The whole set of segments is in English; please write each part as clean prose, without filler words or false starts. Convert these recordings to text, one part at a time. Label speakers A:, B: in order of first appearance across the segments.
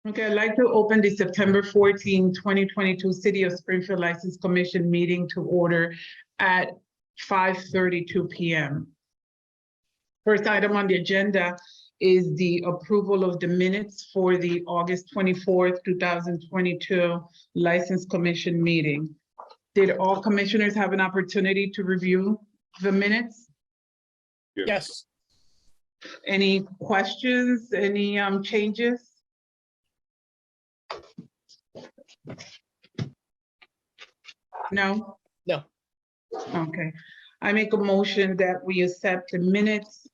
A: Okay, I'd like to open the September 14, 2022 City of Springfield License Commission meeting to order at 5:32 p.m. First item on the agenda is the approval of the minutes for the August 24th, 2022 License Commission meeting. Did all commissioners have an opportunity to review the minutes?
B: Yes.
A: Any questions, any changes? No?
B: No.
A: Okay. I make a motion that we accept the minutes,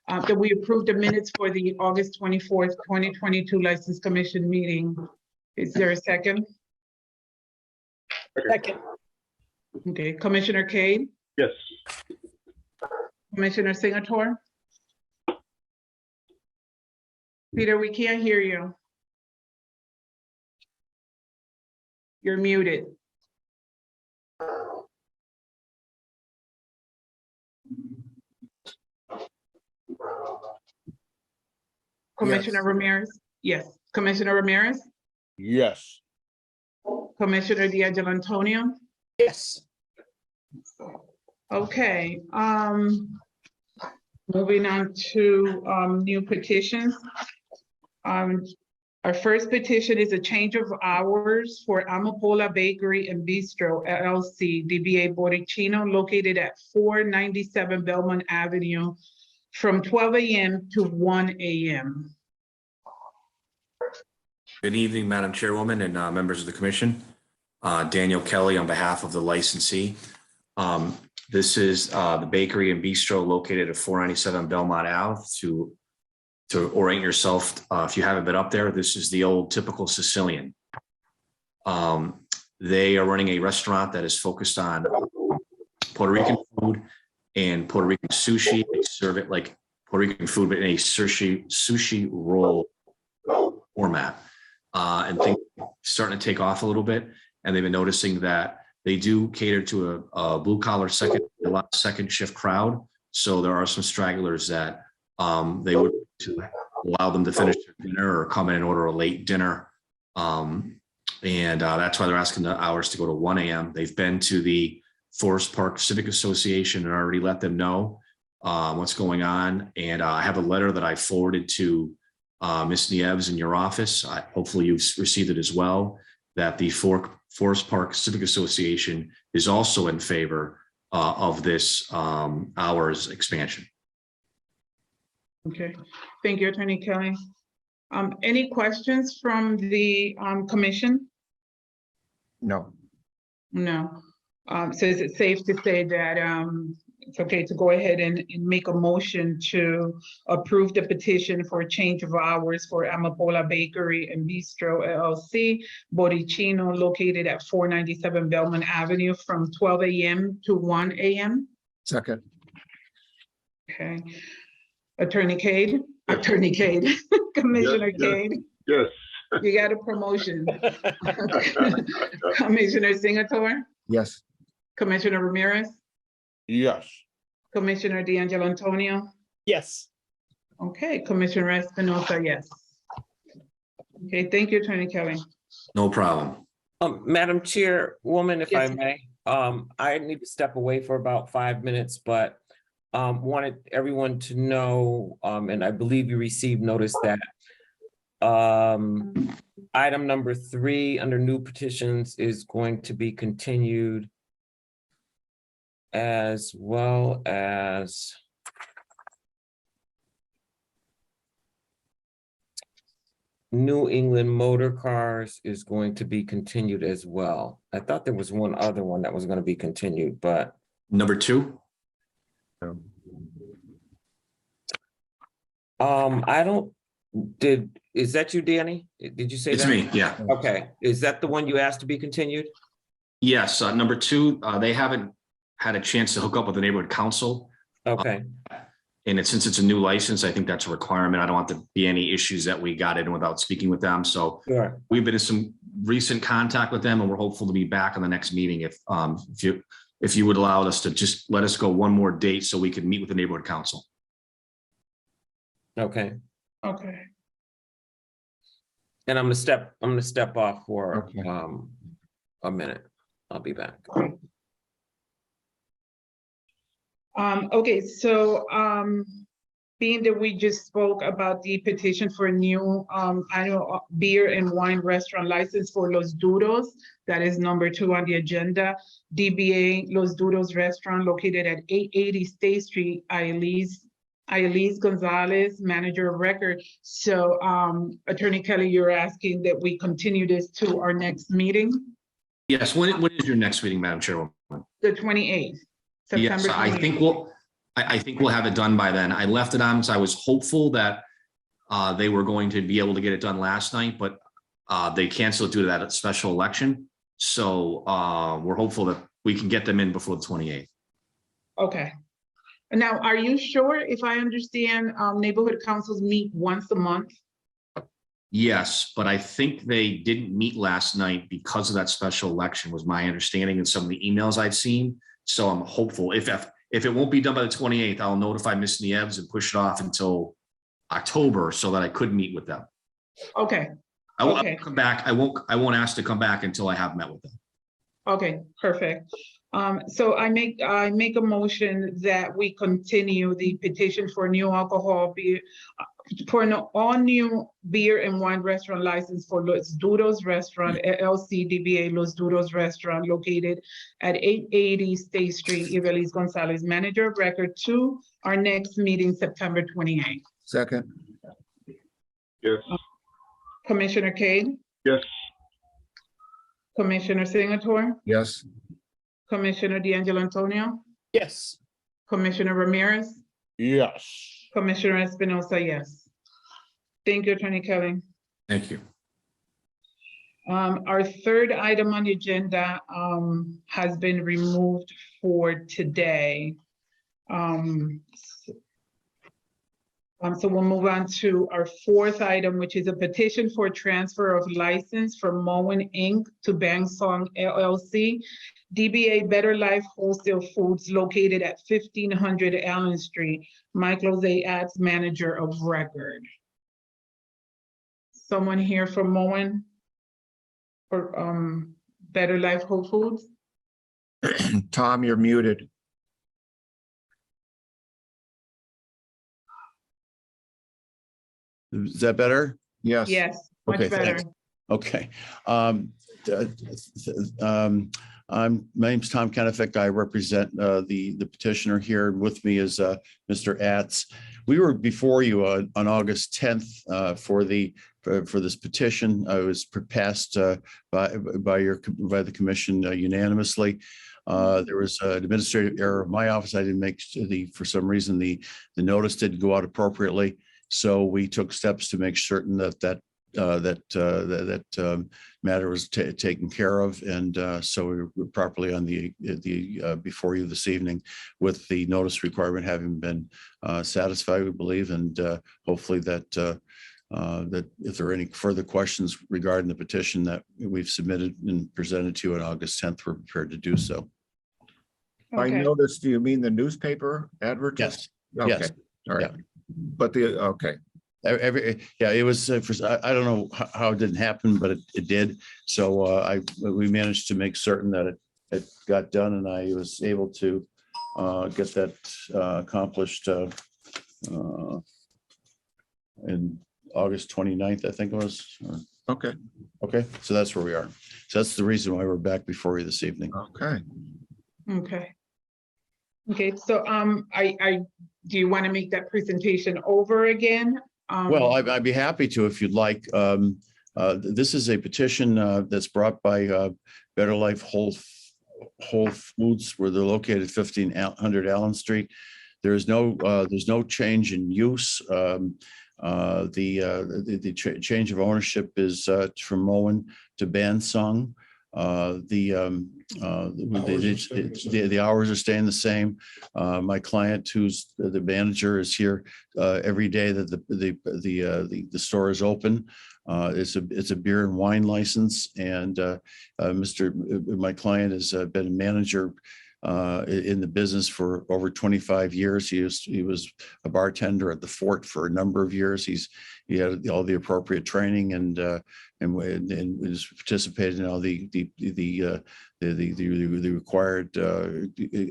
A: that we approve the minutes for the August 24th, 2022 License Commission meeting. Is there a second?
B: Second.
A: Okay, Commissioner Cade,
C: Yes.
A: Commissioner Singleton? Peter, we can't hear you. You're muted. Commissioner Ramirez? Yes. Commissioner Ramirez?
C: Yes.
A: Commissioner D'Angelo Antonio?
B: Yes.
A: Okay, moving on to new petitions. Our first petition is a change of hours for Amapola Bakery and Bistro LLC, DBA Boricino, located at 497 Belmont Avenue from 12 a.m. to 1 a.m.
D: Good evening, Madam Chairwoman and members of the commission. Daniel Kelly on behalf of the licensee. This is the bakery and bistro located at 497 Belmont Ave. To orient yourself, if you haven't been up there, this is the old typical Sicilian. They are running a restaurant that is focused on Puerto Rican food and Puerto Rican sushi. They serve it like Puerto Rican food, but in a sushi roll format. And things are starting to take off a little bit. And they've been noticing that they do cater to a blue collar second shift crowd. So there are some stragglers that they would to allow them to finish their dinner or come in and order a late dinner. And that's why they're asking the hours to go to 1 a.m. They've been to the Forest Park Civic Association and already let them know what's going on. And I have a letter that I forwarded to Ms. Nieves in your office. Hopefully you've received it as well, that the Forest Park Civic Association is also in favor of this hours expansion.
A: Okay, thank you, Attorney Kelly. Any questions from the commission?
C: No.
A: No. So is it safe to say that it's okay to go ahead and make a motion to approve the petition for a change of hours for Amapola Bakery and Bistro LLC, Boricino, located at 497 Belmont Avenue from 12 a.m. to 1 a.m.?
C: Second.
A: Okay. Attorney Cade, Commissioner Cade.
C: Yes.
A: You got a promotion. Commissioner Singleton,
C: Yes.
A: Commissioner Ramirez,
C: Yes.
A: Commissioner D'Angelo Antonio.
B: Yes.
A: Okay, Commissioner Espinosa, yes. Okay, thank you, Attorney Kelly.
D: No problem.
E: Madam Chairwoman, if
A: Yes.
E: I may, I need to step away for about 5 minutes, but wanted everyone to know, and I believe you received notice that item number 3 under new petitions is going to be continued, as well as New England Motor Cars is going to be continued as well. I thought there was one other one that was going to be continued, but
D: Number 2.
E: I don't, is that you, Danny? Did you say that?
D: It's me, yeah.
E: Okay, is that the one you asked to be continued?
D: Yes, number 2, they haven't had a chance to hook up with the neighborhood council.
E: Okay,
D: And since it's a new license, I think that's a requirement. I don't want there to be any issues that we got in without speaking with them. So
E: sure.
D: we've been in some recent contact with them and we're hopeful to be back on the next meeting if you would allow us to just let us go one more date so we can meet with the neighborhood council.
E: Okay.
A: Okay.
E: And I'm gonna step off for
C: Okay.
E: a minute. I'll be back.
A: Okay, so, being that we just spoke about the petition for a new, annual beer and wine restaurant license for Los Duros, that is number 2 on the agenda. DBA Los Duros Restaurant located at 880 State Street, Ailis Gonzalez, manager of record. So, Attorney Kelly, you're asking that we continue this to our next meeting,
D: Yes, when is your next meeting, Madam Chairwoman?
A: the 28th,
D: Yes,
A: September
D: I
A: 28th.
D: think I think we'll have it done by then. I left it on because I was hopeful that they were going to be able to get it done last night, but they canceled due to that special election. So we're hopeful that we can get them in before the 28th.
A: Okay. Now, are you sure, if I understand, neighborhood councils meet once a month?
D: Yes, but I think they didn't meet last night because of that special election, was my understanding in some of the emails I've seen. So I'm hopeful if it won't be done by the 28th, I'll notify Ms. Nieves and push it off until October so that I could meet with them.
A: Okay,
D: I won't
A: Okay.
D: come back. I won't ask to come back until I have met with them.
A: okay, perfect. So I make a motion that we continue the petition for new alcohol beer, for an all-new beer and wine restaurant license for Los Duros Restaurant, LLC DBA Los Duros Restaurant located at 880 State Street, Ibelis Gonzalez, manager of record, to our next meeting, September 28th.
C: Second.
F: Yes.
A: Commissioner Cade?
F: Yes.
A: Commissioner Singleton?
C: Yes.
A: Commissioner D'Angelo Antonio?
B: Yes.
A: Commissioner Ramirez?
C: Yes.
A: Commissioner Espinosa, yes. Thank you, Attorney Kelly.
D: Thank you.
A: Our third item on the agenda has been removed for today. So we'll move on to our fourth item, which is a petition for transfer of license from Moen Inc. to Bangsong LLC, DBA Better Life Wholesale Foods located at 1500 Allen Street. Michael Zayats, manager of record. Someone here from Moen or Better Life Whole Foods?
C: Tom, you're muted. Is that better? Yes.
A: Yes, much
C: Okay,
A: better.
C: thanks. Okay. My name's Tom Kennefic. I represent the petitioner here. With me is Mr. Atz. We were before you on August 10th for this petition. I was passed by the commission unanimously. There was an administrative error of my office. I didn't make for some reason the notice didn't go out appropriately. So we took steps to make certain that matter was taken care of, and so we were properly on the before you this evening with the notice requirement having been satisfied, we believe, and hopefully that if there are any further questions regarding the petition that we've submitted and presented to you on August 10th, we're prepared to do so.
G: By
A: Okay.
G: notice, do you mean the newspaper advertisement?
C: Yes.
G: Okay,
C: Yes.
G: all right. But okay,
C: Yeah, it was, I don't know how it didn't happen, but it did. So we managed to make certain that it got done, and I was able to get that accomplished in August 29th, I think it was.
G: okay,
C: Okay, so that's where we are. So that's the reason why we're back before you this evening.
G: okay.
A: Okay. Okay, so do you want to make that presentation over again?
C: Well, I'd be happy to if you'd like. This is a petition that's brought by Better Life Whole Foods, where they're located 1500 Allen Street. There's no change in use. The change of ownership is from Moen to Bansong. The hours are staying the same. My client, who's the manager, is here every day that the store is open. It's a beer and wine license, and my client has been a manager in the business for over 25 years. He was a bartender at the Fort for a number of years. He had all the appropriate training and was participated in all the required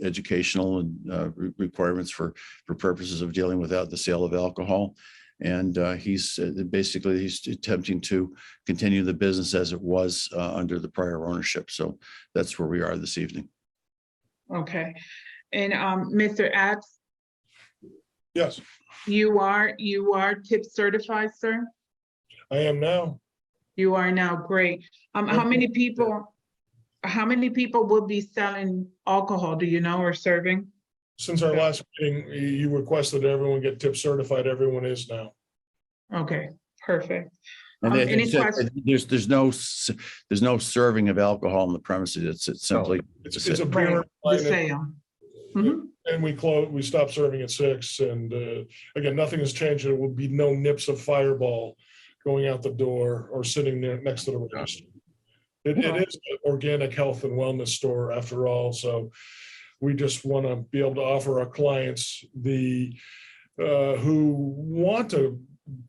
C: educational and requirements for purposes of dealing with the sale of alcohol. And he's attempting to continue the business as it was under the prior ownership. So that's where we are this evening.
A: Okay. And Mr. Atz,
H: Yes,
A: you are tip certified, sir?
H: I am now.
A: You are now, great. How many people will be selling alcohol, do you know, or serving?
H: Since our last meeting, you requested everyone get tip certified. Everyone is now.
A: Okay, perfect.
C: And
A: Any questions?
C: there's no serving of alcohol on the premises. It's simply.
H: It's a
A: Right,
H: beer
A: the
H: line,
A: sale. Mhm.
H: and we stopped serving at 6. And again, nothing has changed. There will be no nips of Fireball going out the door or sitting there next to the register. It is an organic health and wellness store after all. So we just want to be able to offer our clients who want a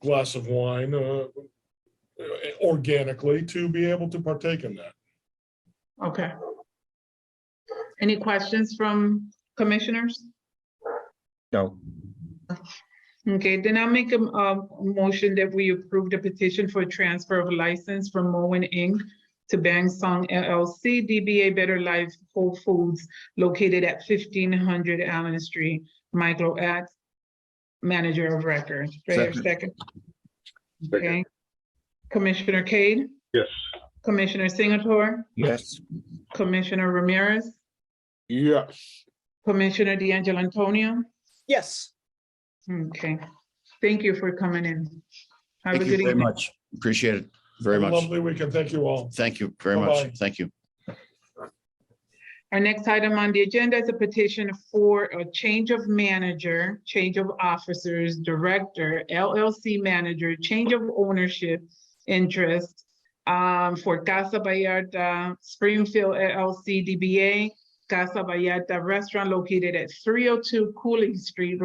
H: glass of wine organically to be able to partake in that.
A: Okay. Any questions from commissioners?
G: No,
A: Okay, then I'll make a motion that we approve the petition for transfer of license from Moen Inc. to Bang Song LLC, DBA Better Life Whole Foods, located at 1500 Allen Street. Michael Atz, manager of record. Do I have a second? Okay. Commissioner Cade,
F: Yes.
A: Commissioner Singleton,
G: yes,
A: Commissioner Ramirez,
H: Yes.
A: Commissioner D'Angelo Antonio.
B: Yes.
A: Okay, thank you for coming in. Have a
C: Thank you
A: good
C: very
A: evening.
C: much. Appreciate it very
H: Have a
C: much.
H: lovely weekend. Thank you all.
C: Thank you very
H: Bye-bye.
C: much. Thank you.
A: Our next item on the agenda is a petition for a change of manager, change of officers, director, LLC manager, change of ownership interest for Casa Vallarta Springfield LLC DBA, Casa Vallarta Restaurant located at 302 Cooling Street,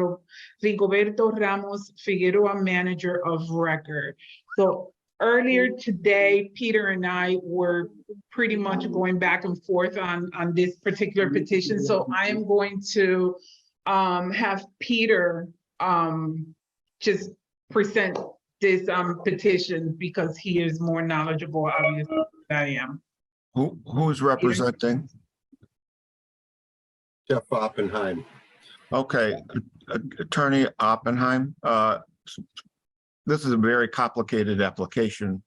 A: Rigoberto Ramos Figueroa, manager of record. So earlier today, Peter and I were pretty much going back and forth on this particular petition. So I am going to have Peter just present this petition because he is more knowledgeable, obviously, than I am.
G: who's representing?
I: Jeff Oppenheim.
G: Okay, Attorney Oppenheim, this is a very complicated application,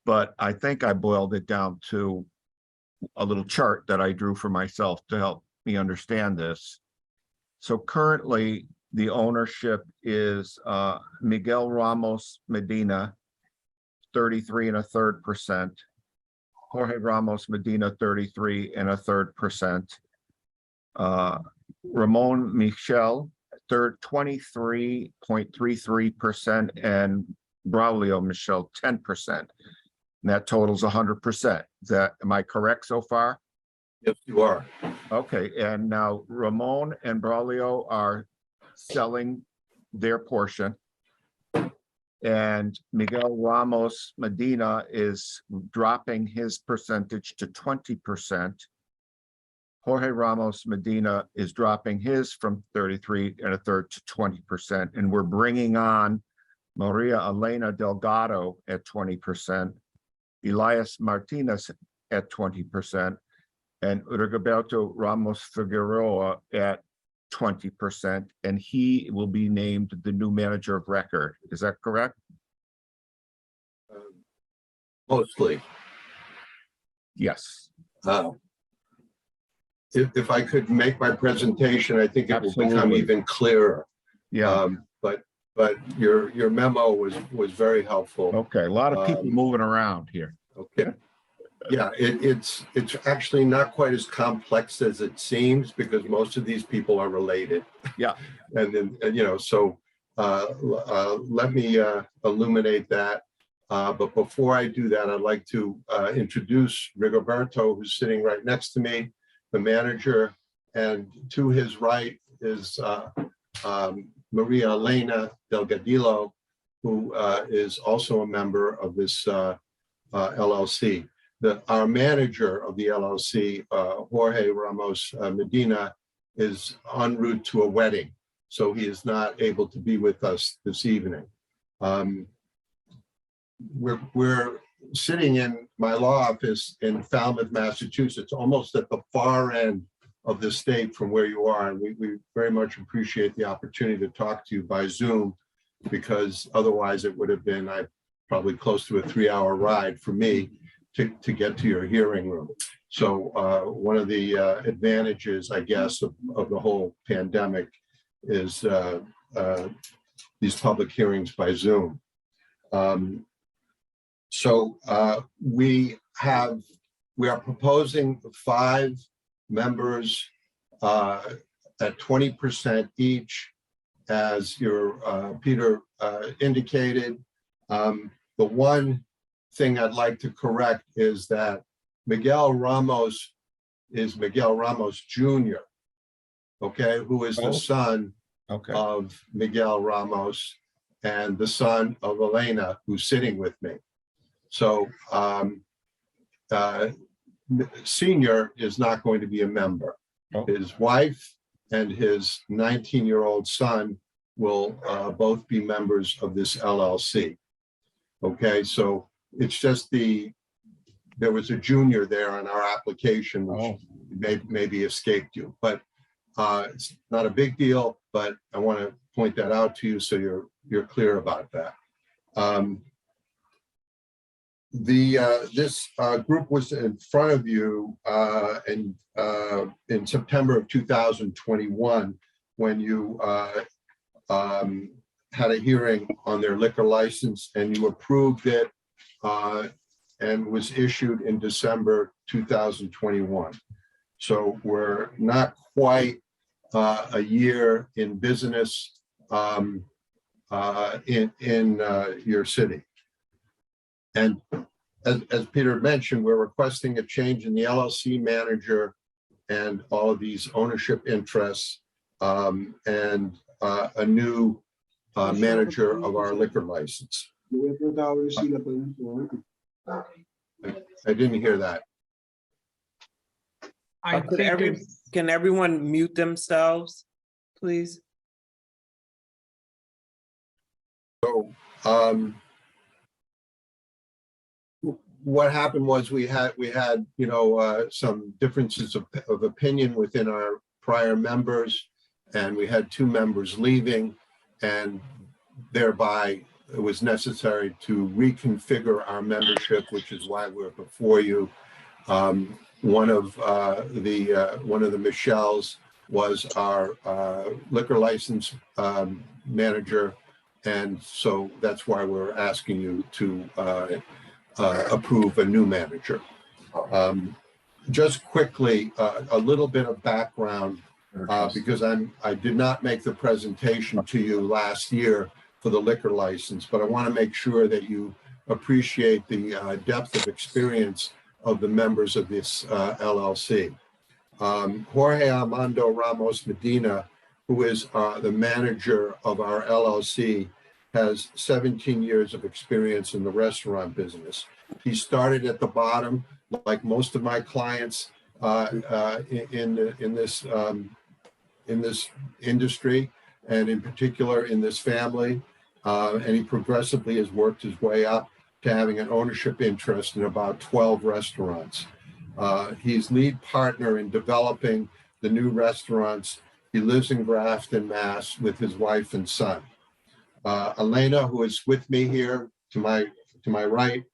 G: but I think I boiled it down to a little chart that I drew for myself to help me understand this. So currently, the ownership is Miguel Ramos Medina, 33 1/3%. Jorge Ramos Medina, 33 1/3%. Ramon Michel, 23.33%, and Braulio Michel, 10%. And that totals 100%. Am I correct so far?
I: Yes, you are.
G: Okay, and now Ramon and Braulio are selling their portion. And Miguel Ramos Medina is dropping his percentage to 20%. Jorge Ramos Medina is dropping his from 33 1/3 to 20%. And we're bringing on Maria Elena Delgado at 20%, Elias Martinez at 20%, and Rigoberto Ramos Figueroa at 20%. And he will be named the new manager of record. Is that correct?
I: Mostly.
G: Yes.
I: If I could make my presentation, I think it will become
G: Absolutely.
I: even clearer.
G: Yeah.
I: But your memo was very helpful.
G: Okay. A lot of people moving around here.
I: Okay. Yeah, it's actually not quite as complex as it seems because most of these people are related.
G: Yeah.
I: And then, so let me illuminate that. But before I do that, I'd like to introduce Rigoberto, who's sitting right next to me, the manager And to his right is Maria Elena Delgadillo, who is also a member of this LLC. Our manager of the LLC, Jorge Ramos Medina, is en route to a wedding, so he is not able to be with us this evening. We're sitting in my law office in Falmouth, Massachusetts, almost at the far end of the state from where you are, and we very much appreciate the opportunity to talk to you by Zoom, because otherwise it would have been probably close to a 3-hour ride for me to get to your hearing room. So one of the advantages, I guess, of the whole pandemic is these public hearings by Zoom. We are proposing 5 members at 20% each, as your Peter indicated. The one thing I'd like to correct is that Miguel Ramos is Miguel Ramos Jr., okay, who is the son of Miguel Ramos and the son of Elena, who's sitting with me. So Senior is not going to be a member. His wife and his 19-year-old son will both be members of this LLC. Okay, so it's just there was a junior there on our application, which maybe escaped you, but it's not a big deal, but I want to point that out to you so you're clear about that. This group was in front of you in September of 2021 when you had a hearing on their liquor license, and you approved it and was issued in December 2021. So we're not quite a year in business in your city. And as Peter mentioned, we're requesting a change in the LLC manager and all of these ownership interests, and a new manager of our liquor license. I didn't hear that.
A: I think it's-
E: Can everyone mute themselves, please?
I: So what happened was we had some differences of opinion within our prior members, and we had 2 members leaving, and thereby it was necessary to reconfigure our membership, which is why we're before you. One of the Michelles was our liquor license manager, and so that's why we're asking you to approve a new manager. Just quickly, a little bit of background, because I did not make the presentation to you last year for the liquor license, but I want to make sure that you appreciate the depth of experience of the members of this LLC. Jorge Armando Ramos Medina, who is the manager of our LLC, has 17 years of experience in the restaurant business. He started at the bottom, like most of my clients in this industry, and in particular in this family. And he progressively has worked his way up to having an ownership interest in about 12 restaurants. He's lead partner in developing the new restaurants. He lives in Grafton, Mass, with his wife and son. Elena, who is with me here to my right,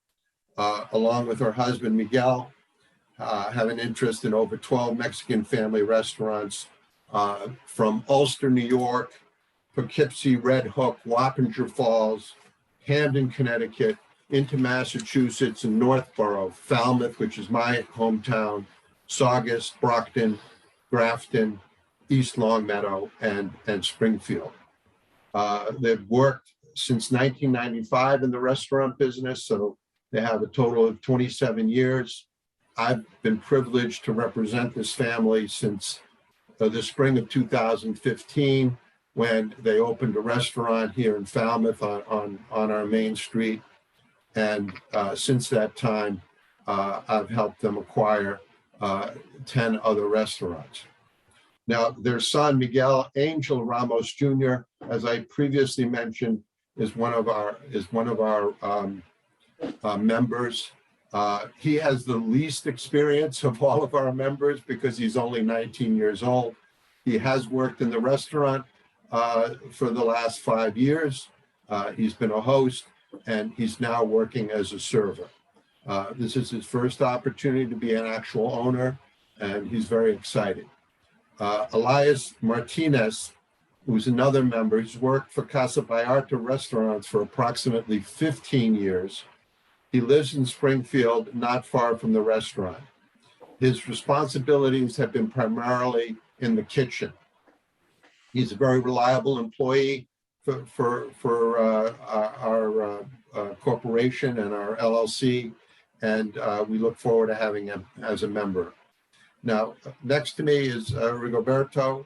I: along with her husband, Miguel, have an interest in over 12 Mexican family restaurants from Ulster, New York, Poughkeepsie, Red Hook, Wappinger Falls, Hamden, Connecticut, into Massachusetts and Northborough, Falmouth, which is my hometown, Saugus, Brockton, Grafton, East Longmeadow, and Springfield. They've worked since 1995 in the restaurant business, so they have a total of 27 years. I've been privileged to represent this family since the spring of 2015, when they opened a restaurant here in Falmouth on our main street. And since that time, I've helped them acquire 10 other restaurants. Now, their son, Miguel Angel Ramos Jr., as I previously mentioned, is one of our members. He has the least experience of all of our members because he's only 19 years old. He has worked in the restaurant for the last 5 years. He's been a host, and he's now working as a server. This is his first opportunity to be an actual owner, and he's very excited. Elias Martinez, who's another member, he's worked for Casa Vallarta restaurants for approximately 15 years. He lives in Springfield, not far from the restaurant. His responsibilities have been primarily in the kitchen. He's a very reliable employee for our corporation and our LLC, and we look forward to having him as a member. Now, next to me is Rigoberto.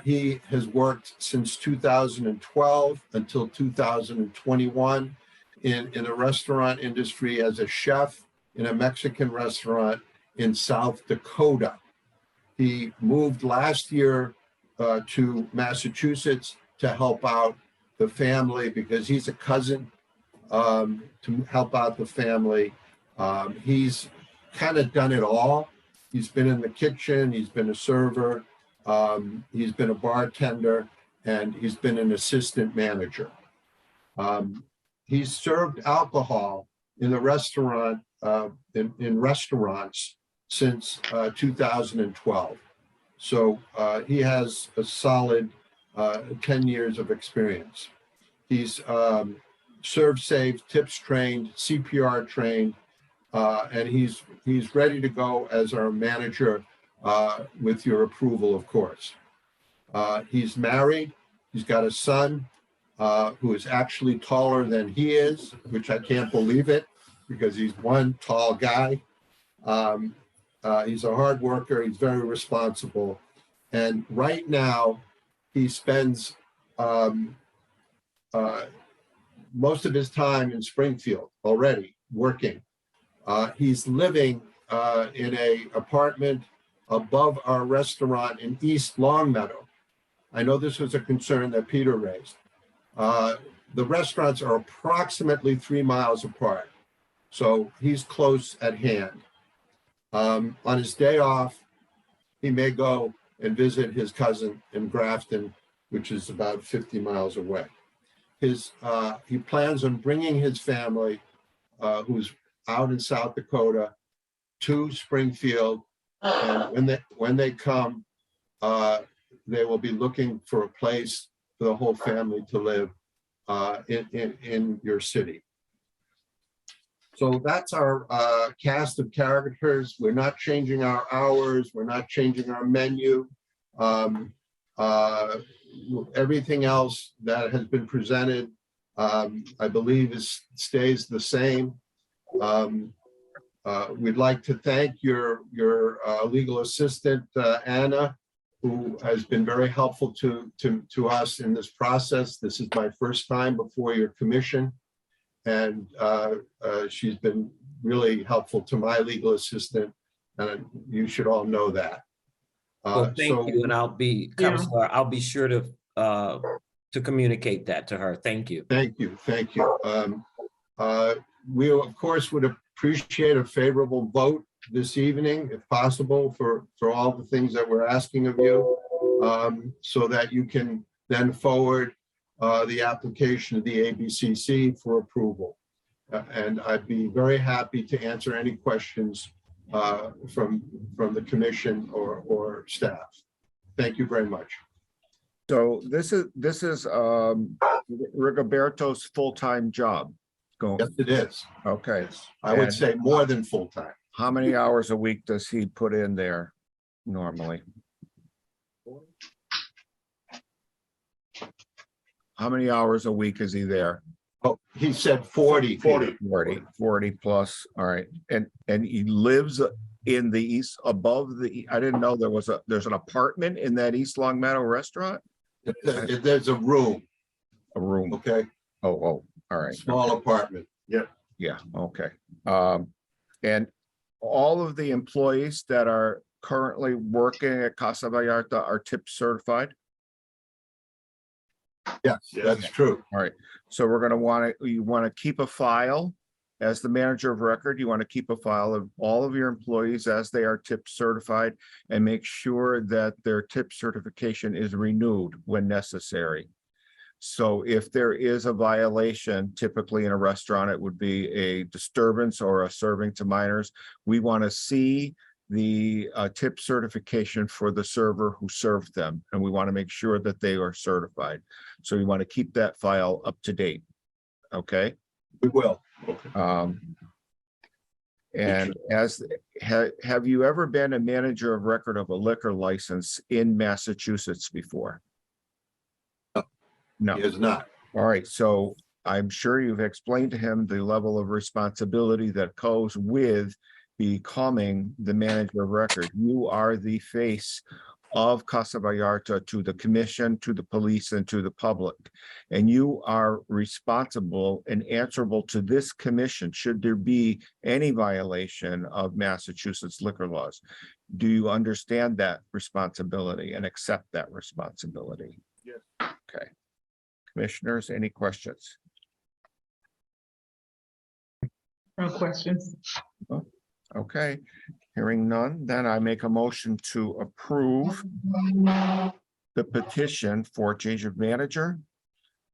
I: He has worked since 2012 until 2021 in the restaurant industry as a chef in a Mexican restaurant in South Dakota. He moved last year to Massachusetts to help out the family because he's a cousin, to help out the family. He's kind of done it all. He's been in the kitchen, he's been a server, he's been a bartender, and he's been an assistant manager. He's served alcohol in the restaurant, in restaurants since 2012. So he has a solid 10 years of experience. He's served safe, tips trained, CPR trained, and he's ready to go as our manager with your approval, of course. He's married. He's got a son who is actually taller than he is, which I can't believe it because he's one tall guy. He's a hard worker. He's very responsible. And right now, he spends most of his time in Springfield already working. He's living in an apartment above our restaurant in East Longmeadow. I know this was a concern that Peter raised. The restaurants are approximately 3 miles apart, so he's close at hand. On his day off, he may go and visit his cousin in Grafton, which is about 50 miles away. He plans on bringing his family, who's out in South Dakota, to Springfield, and when they come, they will be looking for a place for the whole family to live in your city. So that's our cast of characters. We're not changing our hours. We're not changing our menu. Everything else that has been presented, I believe, stays the same. We'd like to thank your legal assistant, Anna, who has been very helpful to us in this process. This is my first time before your commission, and she's been really helpful to my legal assistant, and you should all know that.
E: Well, thank you, and I'll be, Counselor, I'll be sure to communicate that to her. Thank you.
I: Thank you, thank you. We, of course, would appreciate a favorable vote this evening, if possible, for all the things that we're asking of you, so that you can then forward the application to the ABCC for approval. And I'd be very happy to answer any questions from the commission or staff. Thank you very much.
G: So this is Rigoberto's full-time job.
I: Yes, it is.
G: Okay.
I: I would
G: And
I: say more than full-time.
G: how many hours a week does he put in there normally? How many hours a week is he there?
I: Oh, he said 40.
G: 40 plus. All right. And he lives in the east, above the, I didn't know there's an apartment in that East Long Meadow restaurant?
I: There's a room,
G: A room.
I: okay,
G: Oh, all right.
I: small apartment. Yeah.
G: Yeah, okay. And all of the employees that are currently working at Casa Vallarta are tip certified?
I: Yes, that's true.
G: All right, so we're gonna you want to keep a file as the manager of record, you want to keep a file of all of your employees as they are tip certified and make sure that their tip certification is renewed when necessary. So if there is a violation, typically in a restaurant, it would be a disturbance or a serving to minors. We want to see the tip certification for the server who served them, and we want to make sure that they are certified. So we want to keep that file up to date. Okay.
I: We will.
G: And have you ever been a manager of record of a liquor license in Massachusetts before? No.
I: He is not.
G: All right, so I'm sure you've explained to him the level of responsibility that goes with becoming the manager of record. You are the face of Casa Vallarta to the commission, to the police, and to the public. And you are responsible and answerable to this commission should there be any violation of Massachusetts liquor laws. Do you understand that responsibility and accept that responsibility?
I: Yes.
G: Okay. Commissioners, any questions?
A: No questions.
G: Okay, hearing none, then I make a motion to approve the petition for change of manager,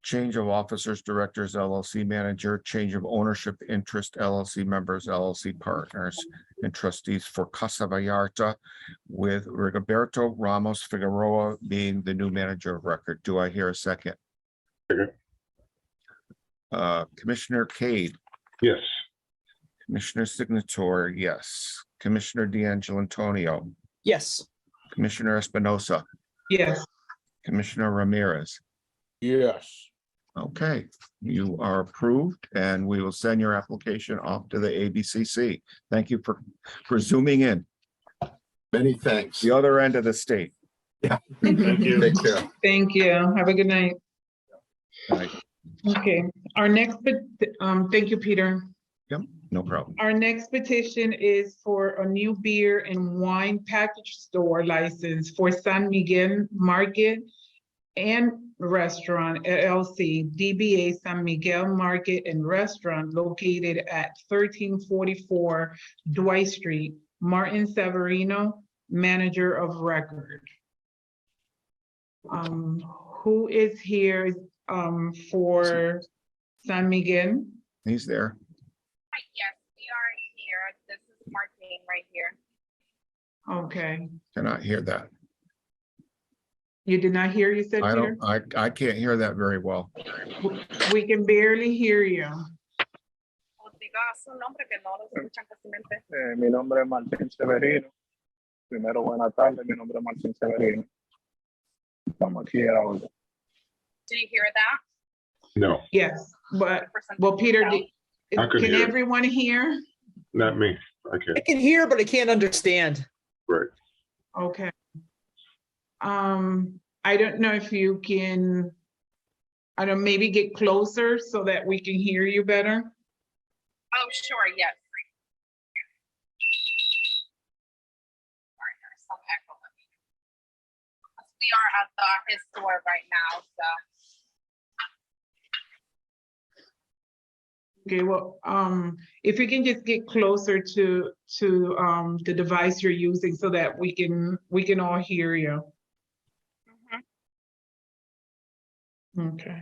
G: change of officers, directors, LLC manager, change of ownership interest, LLC members, LLC partners, and trustees for Casa Vallarta, with Rigoberto Ramos Figueroa being the new manager of record. Do I hear a second?
F: Second.
G: Commissioner Cade,
F: Yes.
G: Commissioner Signator, yes. Commissioner D'Angelo Antonio,
B: Yes.
G: Commissioner Espinosa,
A: Yes,
G: Commissioner Ramirez.
H: Yes.
G: Okay, you are approved and we will send your application off to the ABCC. Thank you for zooming in,
I: Many thanks.
G: the other end of the state.
F: Thank you.
I: Take care.
A: thank you. Have a good night.
G: Right,
A: Okay, our next, thank you, Peter.
G: no problem.
A: Our next petition is for a new beer and wine package store license for San Miguel Market and Restaurant LLC, DBA San Miguel Market and Restaurant located at 1344 Dwight Street, Martin Severino, manager of record. Who is here for San Miguel?
G: He's there.
J: Hi, yes, we are here. This is Martine right here.
A: Okay,
G: Cannot hear that.
A: you did not hear, you said,
G: I
A: Peter?
G: don't, I can't hear that very well.
A: We can barely hear you.
J: O diga su nombre que no lo escuchan fácilmente.
K: Mi nombre es Martín Severino. Primero, buenas tardes. Mi nombre es Martín Severino. Estamos aquí ahora.
J: Do you hear that?
F: No,
A: Yes, but,
J: 100%
A: well, Peter,
J: no.
F: I could
A: can
F: hear.
A: everyone hear?
F: not me. I
B: I
F: can't.
B: can hear, but I can't understand.
F: Right.
A: Okay. I don't know if you can, I don't, maybe get closer so that we can hear you better.
J: Oh, sure, yes. Sorry, there's some echo. We are at his store right now, so.
A: Okay, well, if you can just get closer to the device you're using so that we can all hear you. Okay.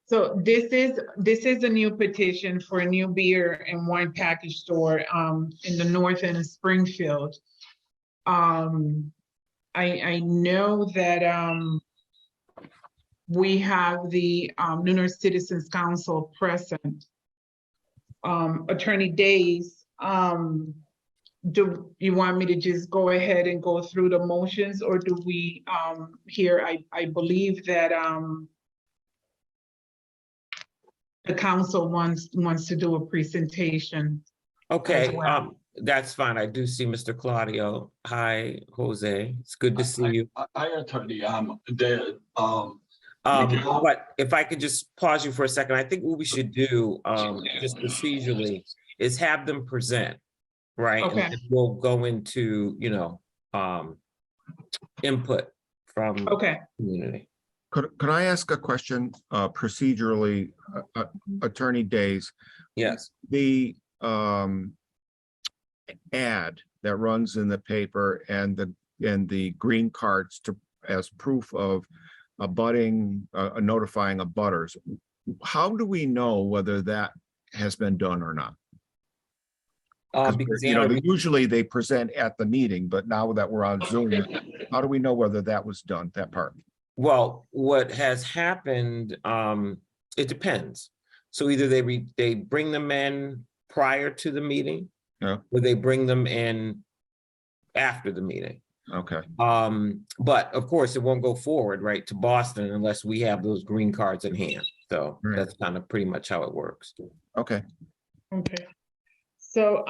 A: So this is a new petition for a new beer and wine package store in the north end of Springfield. I know that we have the New York Citizens Council present. Attorney Days, do you want me to just go ahead and go through the motions, or do we here, I believe that the council wants to do a presentation.
E: Okay,
A: well.
E: that's fine. I do see Mr. Claudio. Hi, Jose. It's good to see you.
L: I attorney, Miguel.
E: But if I could just pause you for a second, I think what we should do, just procedurally, is have them present, right? And
A: Okay.
E: then we'll go into, input from
A: Okay.
E: community.
G: Could I ask a question procedurally, Attorney Days?
E: Yes.
G: The ad that runs in the paper and the green cards as proof of notifying abutters. How do we know whether that has been done or not?
E: Because
G: Usually they present at the meeting, but now that we're on Zoom, how do we know whether that was done, that part?
E: well, what has happened, it depends. So either they bring them in prior to the meeting,
G: Yeah.
E: or they bring them in after the meeting.
G: Okay.
E: But of course, it won't go forward, right, to Boston unless we have those green cards in hand. So
G: Right.
E: that's kind of pretty much how it works.
G: Okay.
A: Okay. So,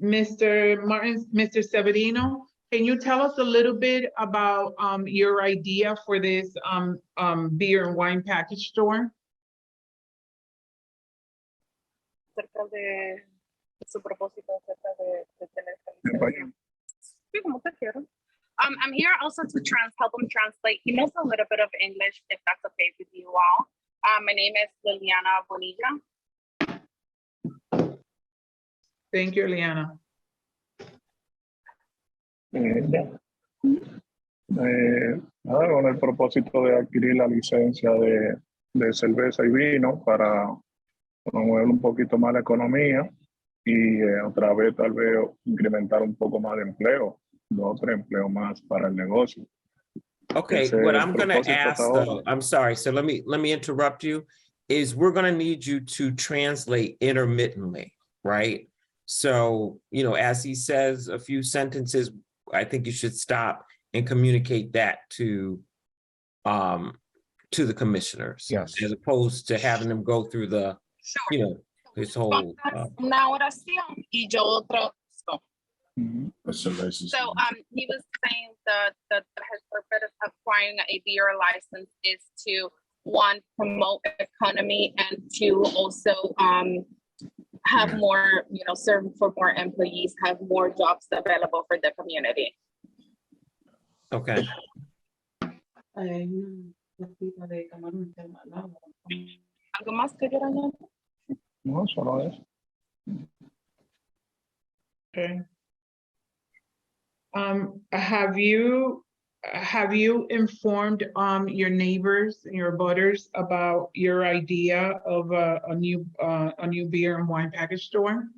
A: Mr. Martin, Mr. Severino, can you tell us a little bit about your idea for this beer and wine package store?
J: Acerca de su propósito, acerca de tener.
K: Español.
J: Sí, como te quiero. I'm here also to help him translate. He knows a little bit of English, if that's okay with you all. My name is Liliana Bonilla.
A: Thank you, Liana.
K: Nada, con el propósito de adquirir la licencia de cerveza y vino para promover un poquito más la economía y otra vez tal vez incrementar un poco más de empleo, 2 o 3 empleos más para el negocio.
E: Okay,
K: Ese
E: what
K: es
E: I'm
K: el
E: gonna
K: propósito
E: ask
K: hasta ahora.
E: though, I'm sorry, so let me interrupt you, is we're gonna need you to translate intermittently, right? So, as he says a few sentences, I think you should stop and communicate that to the commissioners.
G: Yes.
E: As opposed to having them go through the, his whole.
J: Una oración y yo traduzco.
K: Pues
J: So he was saying that his purpose of acquiring a beer license is to, 1, promote economy, and 2, also have more, serve for more employees, have more jobs available for the community.
E: Okay.
J: ¿Algo más que quieran añadir?
K: No, solo eso.
A: Okay. Have you informed your neighbors and your butters about your idea of a new beer and wine package store?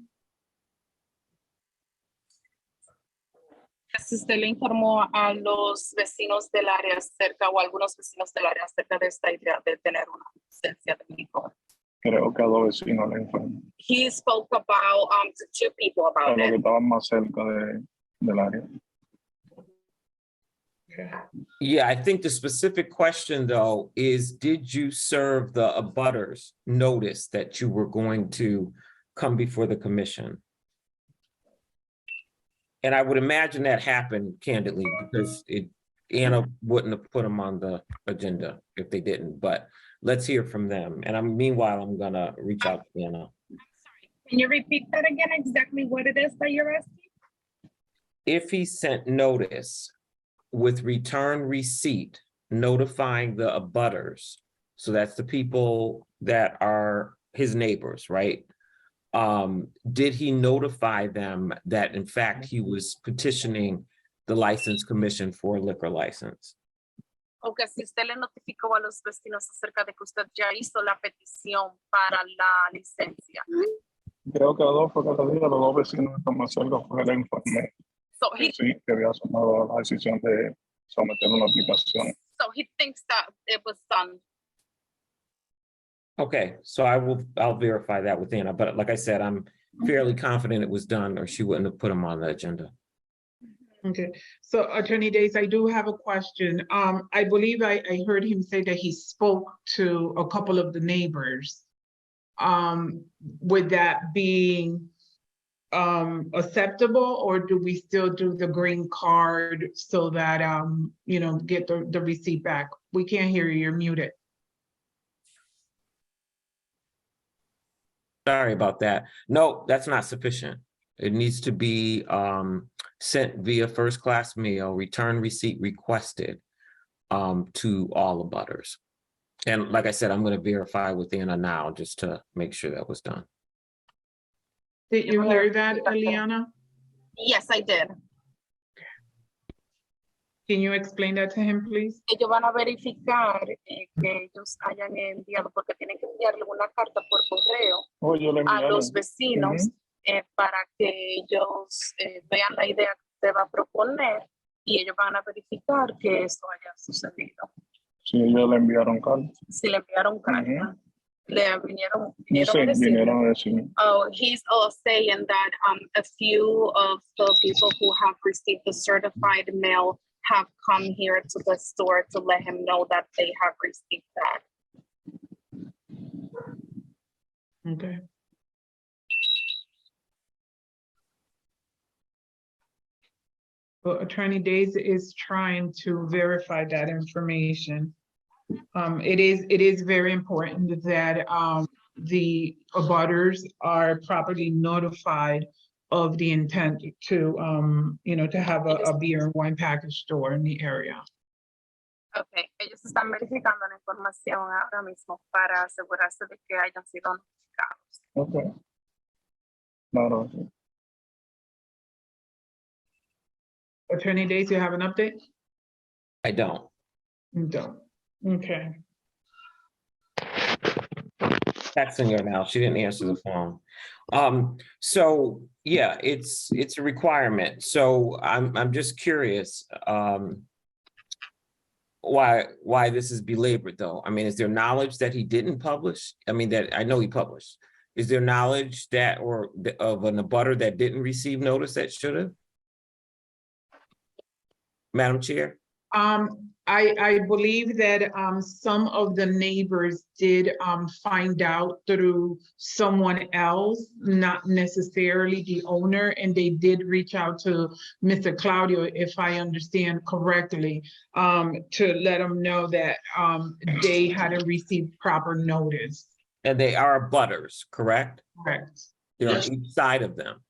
J: Si usted le informó a los vecinos del área cerca o algunos vecinos del área cerca de esta idea de tener una licencia de licor.
K: Creo que a 2 vecinos le informó.
J: He spoke about to 2 people
K: A
J: about
K: los que
J: it.
K: estaban más cerca del área.
E: Yeah, I think the specific question though is, did you serve the abutters notice that you were going to come before the commission? And I would imagine that happened candidly because Anna wouldn't have put them on the agenda if they didn't, but let's hear from them. And meanwhile, I'm gonna reach out to Anna.
J: I'm sorry. Can you repeat that again, exactly what it is that you're asking?
E: If he sent notice with return receipt notifying the abutters, so that's the people that are his neighbors, right? Did he notify them that in fact he was petitioning the License Commission for a liquor license?
J: Okay, si usted le notificó a los vecinos acerca de que usted ya hizo la petición para la licencia.
K: Creo que a 2 fue cada día, los 2 vecinos que están más cerca fue el informe.
J: So he,
K: Sí, que había tomado la decisión de someter una aplicación.
J: so he thinks that it was done.
E: Okay, so I'll verify that with Anna, but like I said, I'm fairly confident it was done or she wouldn't have put them on the agenda.
A: Okay, so Attorney Days, I do have a question. I believe I heard him say that he spoke to a couple of the neighbors. With that being acceptable, or do we still do the green card so that, you know, get the receipt back? We can't hear you, you're muted.
E: Sorry about that. No, that's not sufficient. It needs to be sent via first class mail, return receipt requested to all abutters. And like I said, I'm going to verify with Anna now just to make sure that was done.
A: Did you hear that, Eliana?
J: Yes, I did.
A: Can you explain that to him, please?
J: Ellos van a verificar que ellos hayan enviado, porque tienen que enviarle una carta por correo
K: Oh, yo le
J: a
K: enviaron.
J: los vecinos para que ellos vean la idea que se va a proponer y ellos van a verificar que eso haya sucedido.
K: Sí, ellos le enviaron carta.
J: Si le enviaron carta, le vinieron
K: Sí,
J: a decir.
K: vinieron a decir.
J: Oh, he's all saying that a few of the people who have received the certified mail have come here to the store to let him know that they have received that.
A: Okay. Well, Attorney Days is trying to verify that information. It is very important that the abutters are properly notified of the intent to, you know, to have a beer and wine package store in the area.
J: Okay, ellos están verificando la información ahora mismo para asegurarse de que hayan sido notificados.
K: Ok. Claro, sí.
A: Attorney Days, you have an update?
E: I don't.
A: You don't. Okay.
E: Texting her now. She didn't answer the phone. So yeah, it's a requirement. So I'm just curious why this is belabored though. I mean, is there knowledge that he didn't publish? I mean, that I know he published. Is there knowledge that or of an abutter that didn't receive notice that should have? Madam Chair?
A: I believe that some of the neighbors did find out through someone else, not necessarily the owner, and they did reach out to Mr. Claudio, if I understand correctly, to let him know that they hadn't received proper notice.
E: And they are abutters, correct?
A: Correct.
E: They're
L: Yes.
E: on each side of them.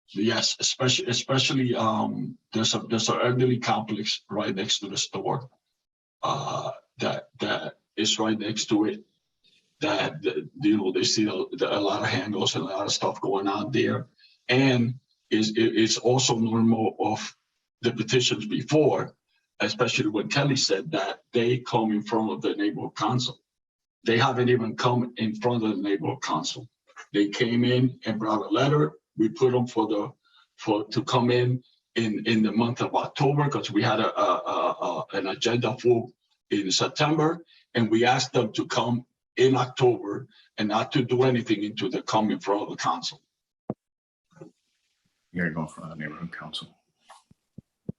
L: Yes, especially there's an elderly complex right next to the store. That is right next to it. That you know, they see a lot of handles and a lot of stuff going on there, and it's also normal of the petitions before, especially when Kelly said that they come in front of the neighborhood council. They haven't even come in front of the neighborhood council. They came in and brought a letter. We put them to come in the month of October because we had an agenda full in September, and we asked them to come in October and not to do anything until they come in front of the council.
G: You're going for the neighborhood council.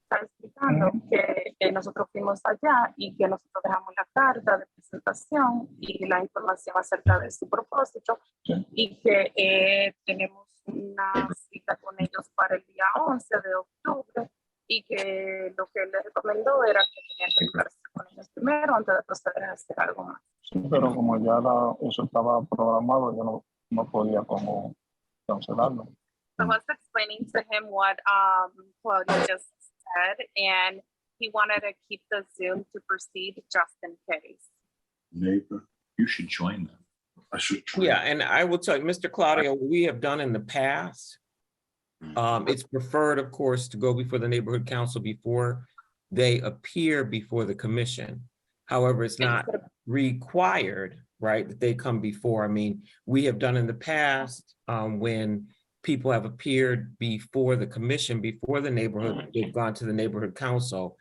J: Está explicando que nosotros fuimos allá y que nosotros dejamos la carta de presentación y la información acerca de su propósito y que tenemos una cita con ellos para el día 11 de octubre y que lo que les recomendó era que tenían que hablarse con ellos primero antes de proceder a hacer algo más.
K: Sí, pero como ya eso estaba programado, yo no podía como cancelarlo.
J: So I was explaining to him what Claudia just said, and he wanted to keep the Zoom to proceed just in case.
C: Neighbor, you should join them.
L: I should.
E: Yeah, and I will tell you, Mr. Claudio, what we have done in the past, it's preferred, of course, to go before the neighborhood council before they appear before the commission. However, it's not required, right, that they come before. I mean, we have done in the past when people have appeared before the commission, before the neighborhood, they've gone to the neighborhood council,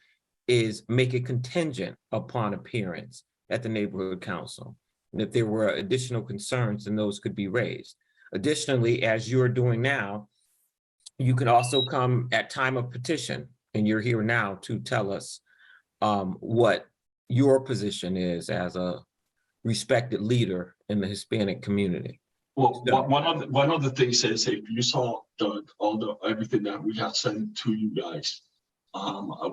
E: is make it contingent upon appearance at the neighborhood council. And if there were additional concerns, then those could be raised. Additionally, as you're doing now, you can also come at time of petition, and you're here now to tell us what your position is as a respected leader in the Hispanic community.
L: Well,
E: So-
L: one of the things is if you saw everything that we have sent to you guys,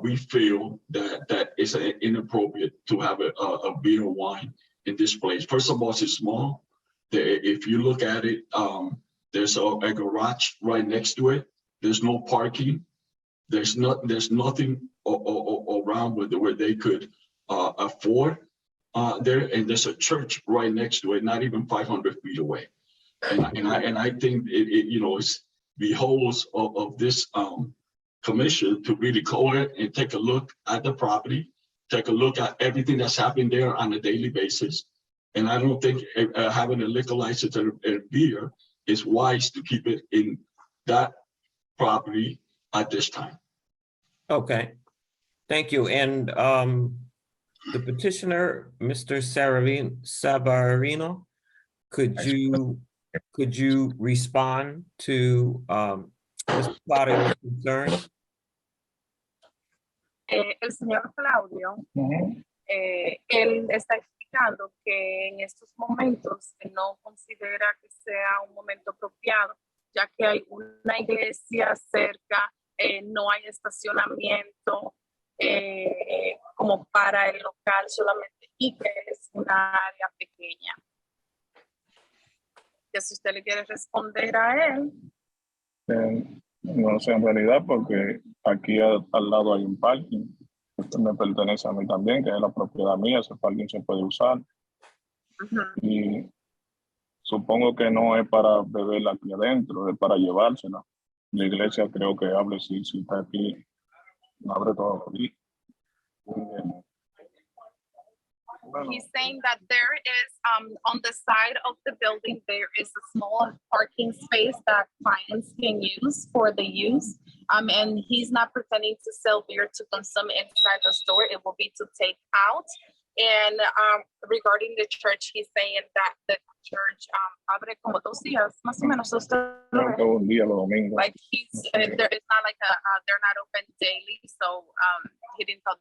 L: we feel that it's inappropriate to have a beer or wine in this place. First of all, it's small. If you look at it, there's a garage right next to it. There's no parking. There's nothing around where they could afford there, and there's a church right next to it, not even 500 feet away. And I think it's beholds of this commission to really go in and take a look at the property, take a look at everything that's happening there on a daily basis. And I don't think having a liquor license and beer is wise to keep it in that property at this time.
E: Okay, thank you. And the petitioner, Mr. Savarino, could you respond to Mr. Claudio's concern?
J: El señor Claudio,
K: Ujú.
J: él está explicando que en estos momentos no considera que sea un momento apropiado, ya que hay una iglesia cerca, no hay estacionamiento como para el local solamente y que es una área pequeña. Que si usted le quiere responder a él.
K: No sé en realidad porque aquí al lado hay un parking. Esto me pertenece a mí también, que es la propiedad mía. Ese parking se puede usar. Y supongo que no es para beberla aquí adentro, es para llevársela. La iglesia creo que hable si está aquí, abre todo aquí.
J: He's saying that there is on the side of the building there is a small parking space that clients can use for the use, and he's not pretending to sell beer to consume inside the store. It will be to take out. And regarding the church, he's saying that the church abre como 2 días, más o menos.
K: Creo que un día, los domingos.
J: Like there is not like they're not open daily, so he didn't tell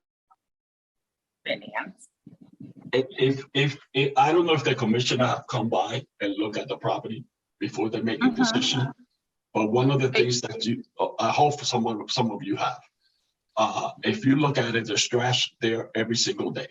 J: any else.
L: If I don't know if the commissioner have come by and look at the property before they make a decision, but one of the things that I hope some of you have, if you look at it, there's trash there every single day.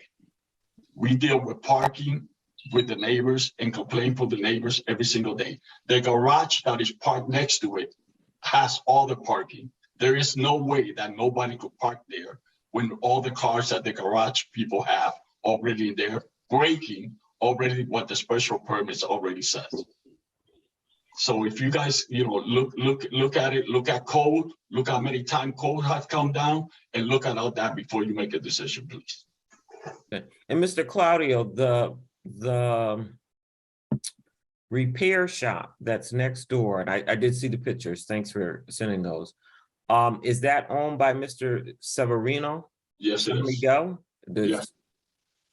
L: We deal with parking with the neighbors and complain for the neighbors every single day. The garage that is parked next to it has all the parking. There is no way that nobody could park there when all the cars that the garage people have already in there, breaking already what the special permits already says. So if you guys, look at it, look at code, look how many times code has come down, and look at all that before you make a decision, please.
E: Okay. And Mr. Claudio, the repair shop that's next door, and I did see the pictures. Thanks for sending those. Is that owned by Mr. Severino?
L: Yes, it is.
E: Miguel?
L: Yes.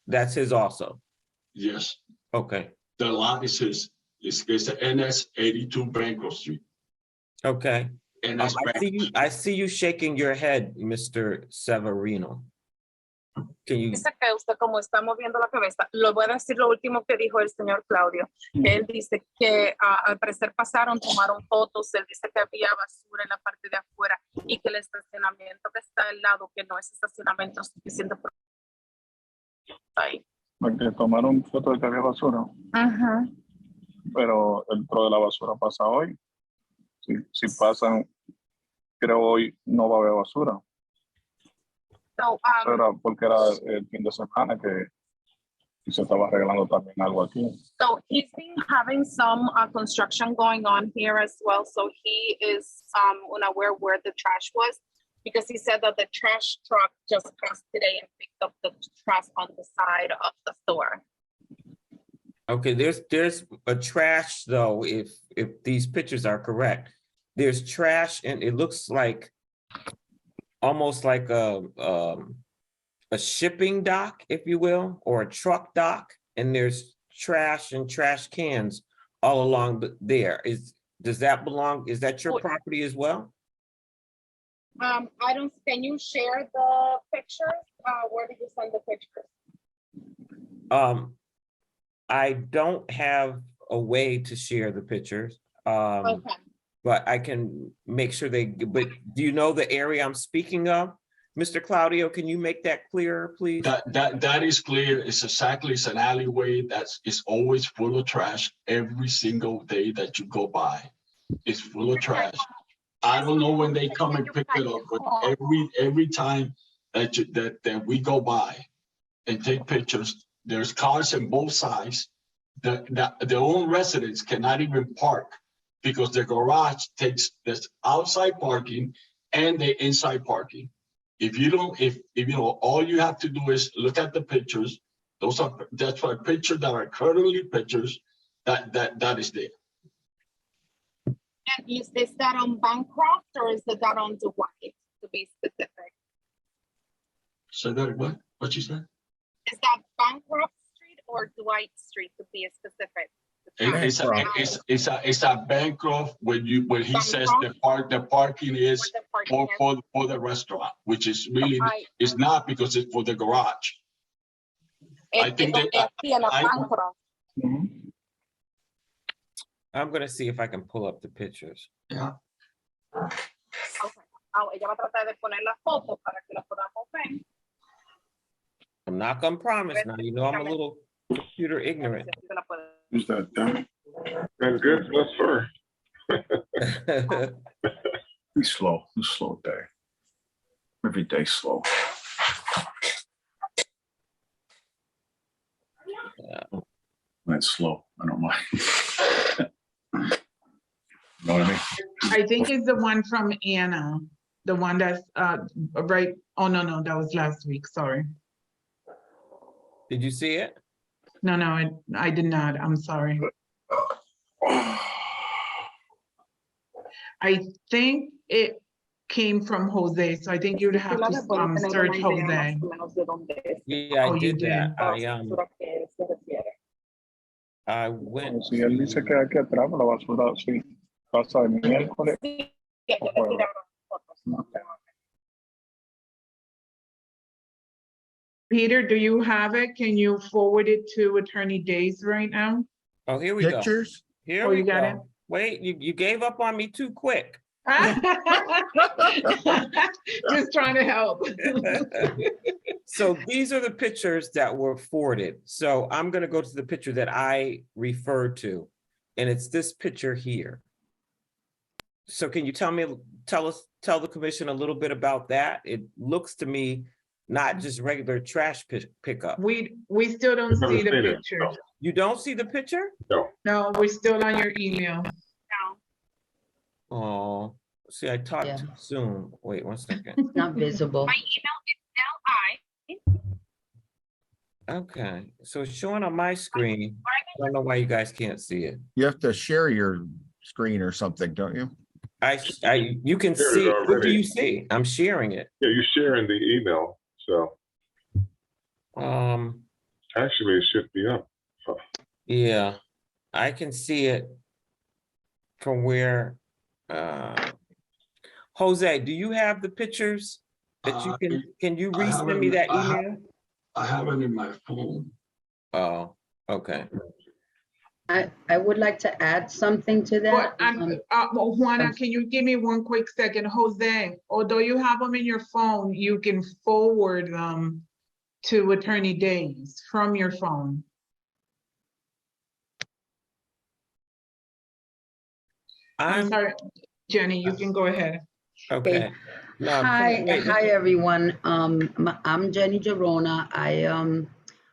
E: That's his also.
L: Yes.
E: Okay.
L: The lot is his. It's the NS 82 Bancroft Street.
E: Okay.
L: NS
E: I see you shaking your head, Mr. Severino. Can you?
J: Dice que usted como está moviendo la cabeza, lo voy a decir lo último que dijo el señor Claudio. Él dice que al parecer tomaron fotos, él dice que había basura en la parte de afuera y que el estacionamiento que está al lado, que no es estacionamiento suficiente por ahí.
K: Porque tomaron fotos de que había basura, pero el tro de la basura pasa hoy. Si pasan, creo hoy no va a haber basura.
J: So,
K: Era porque era el fin de semana que se estaba arreglando también algo aquí.
J: So he's been having some construction going on here as well. So he is unaware where the trash was because he said that the trash truck just passed today and picked up the trash on the side of the store.
E: Okay, there's a trash though, if these pictures are correct. There's trash and it looks like almost like a shipping dock, if you will, or a truck dock, and there's trash and trash cans all along there. Does that belong? Is that your property as well?
J: Can you share the pictures? Where did you send the pictures?
E: I don't have a way to share the pictures.
J: Okay.
E: But I can make sure but do you know the area I'm speaking of? Mr. Claudio, can you make that clearer, please?
L: That is clear. It's an alleyway it's always full of trash every single day that you go by. It's full of trash. I don't know when they come and pick it up, but every time that we go by and take pictures, there's cars on both sides. Their own residents cannot even park because the garage takes this outside parking and the inside parking. If you know, all you have to do is look at the pictures. That's why pictures that are currently pictures that is there.
J: And is that on Bancroft or is that on Dwight, to be specific?
L: So that what you said?
J: Is that Bancroft Street or Dwight Street, to be specific?
L: It's a Bancroft when he says the parking is for the restaurant, which is really it's not, because it's for the garage. I think that
E: I'm gonna see if I can pull up the pictures.
L: Yeah.
J: Okay. Ella va a tratar de poner las fotos para que las podamos ver.
E: I'm not gonna promise now. You know I'm a little computer ignorant.
F: Who's that? That's good. That's fur.
G: He's slow. He's slow day. Every day slow.
E: Yeah.
G: That's slow. I don't mind. You know what I mean?
A: I think it's the one from Anna, the one that's right. Oh, no, that was last week. Sorry.
E: Did you see it?
A: No, I did not. I'm sorry. I think it came from Jose, so I think you'd have to search Jose.
E: Yeah, I
A: Oh, you
E: did that.
A: did.
E: I went.
K: Si él dice que hay que atrás, la basura, sí, pasa el miércoles.
A: Peter, do you have it? Can you forward it to Attorney Days right now?
E: Oh, here we go.
G: Pictures?
E: Here
A: Oh,
E: we
A: you got
E: go.
A: it?
E: Wait, you gave up on me too quick.
A: Just trying to help.
E: So these are the pictures that were forwarded. So I'm gonna go to the picture that I referred to, and it's this picture here. So can you tell the commission a little bit about that? It looks to me not just regular trash pickup.
A: We still don't see the pictures.
E: You don't see the picture?
A: No, we're still on your email.
E: Oh, see, I talked too soon. Wait 1 second.
M: It's not visible.
J: My email is LI.
E: Okay, so it's showing on my screen. I don't know why you guys can't see it.
G: You have to share your screen or something, don't you?
E: You can
F: Shared
E: see.
F: it
E: What do
F: already.
E: you see? I'm sharing it.
F: Yeah, you're sharing the email, so actually it should be up.
E: Yeah, I can see it from where. Jose, do you have the pictures that you can you
L: I have
E: resend
L: it
E: me
L: in-
E: that
L: I have-
E: email?
L: I have it in my phone.
E: Oh, okay.
M: I would like to add something to
A: But
M: that.
A: Juana, can you give me 1 quick second? Jose, although you have them in your phone, you can forward them to Attorney Days from your phone. I'm sorry, Jenny, you can go ahead.
E: Okay. No,
M: Hi,
E: wait,
M: everyone. I'm Jenny Gerona. I'm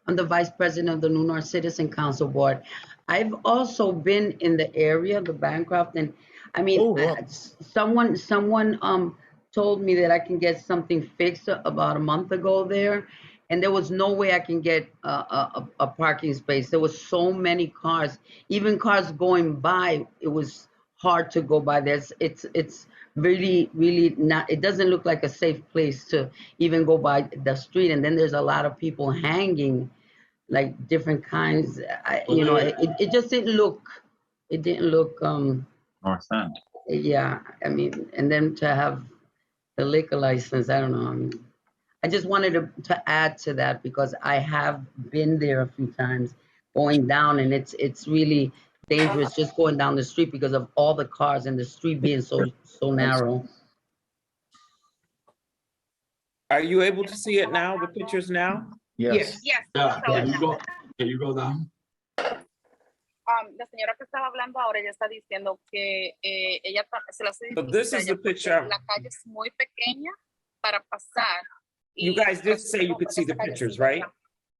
M: the Vice President of the New North Citizen Council Board. I've also been in the area, the Bancroft, and I mean,
G: Oh, wow.
M: someone told me that I can get something fixed about a month ago there, and there was no way I can get a parking space. There was so many cars, even cars going by. It was hard to go by. It's really not. It doesn't look like a safe place to even go by the street. And then there's a lot of people hanging, like different kinds. It just didn't look. It didn't look.
G: North End.
M: Yeah, I mean, and then to have the liquor license, I don't know. I mean, I just wanted to add to that because I have been there a few times going down, and it's really dangerous just going down the street because of all the cars and the street being so narrow.
E: Are you able to see it now, the pictures now?
G: Yes.
J: Yes.
L: Yeah,
J: so
L: can you go down?
J: La señora que estaba hablando ahora, ella está diciendo que ella se le hace
E: So this
J: difícil a
E: is
J: ella
E: the
J: porque
E: picture.
J: la calle es muy pequeña para pasar.
E: You guys did say you could see the pictures, right?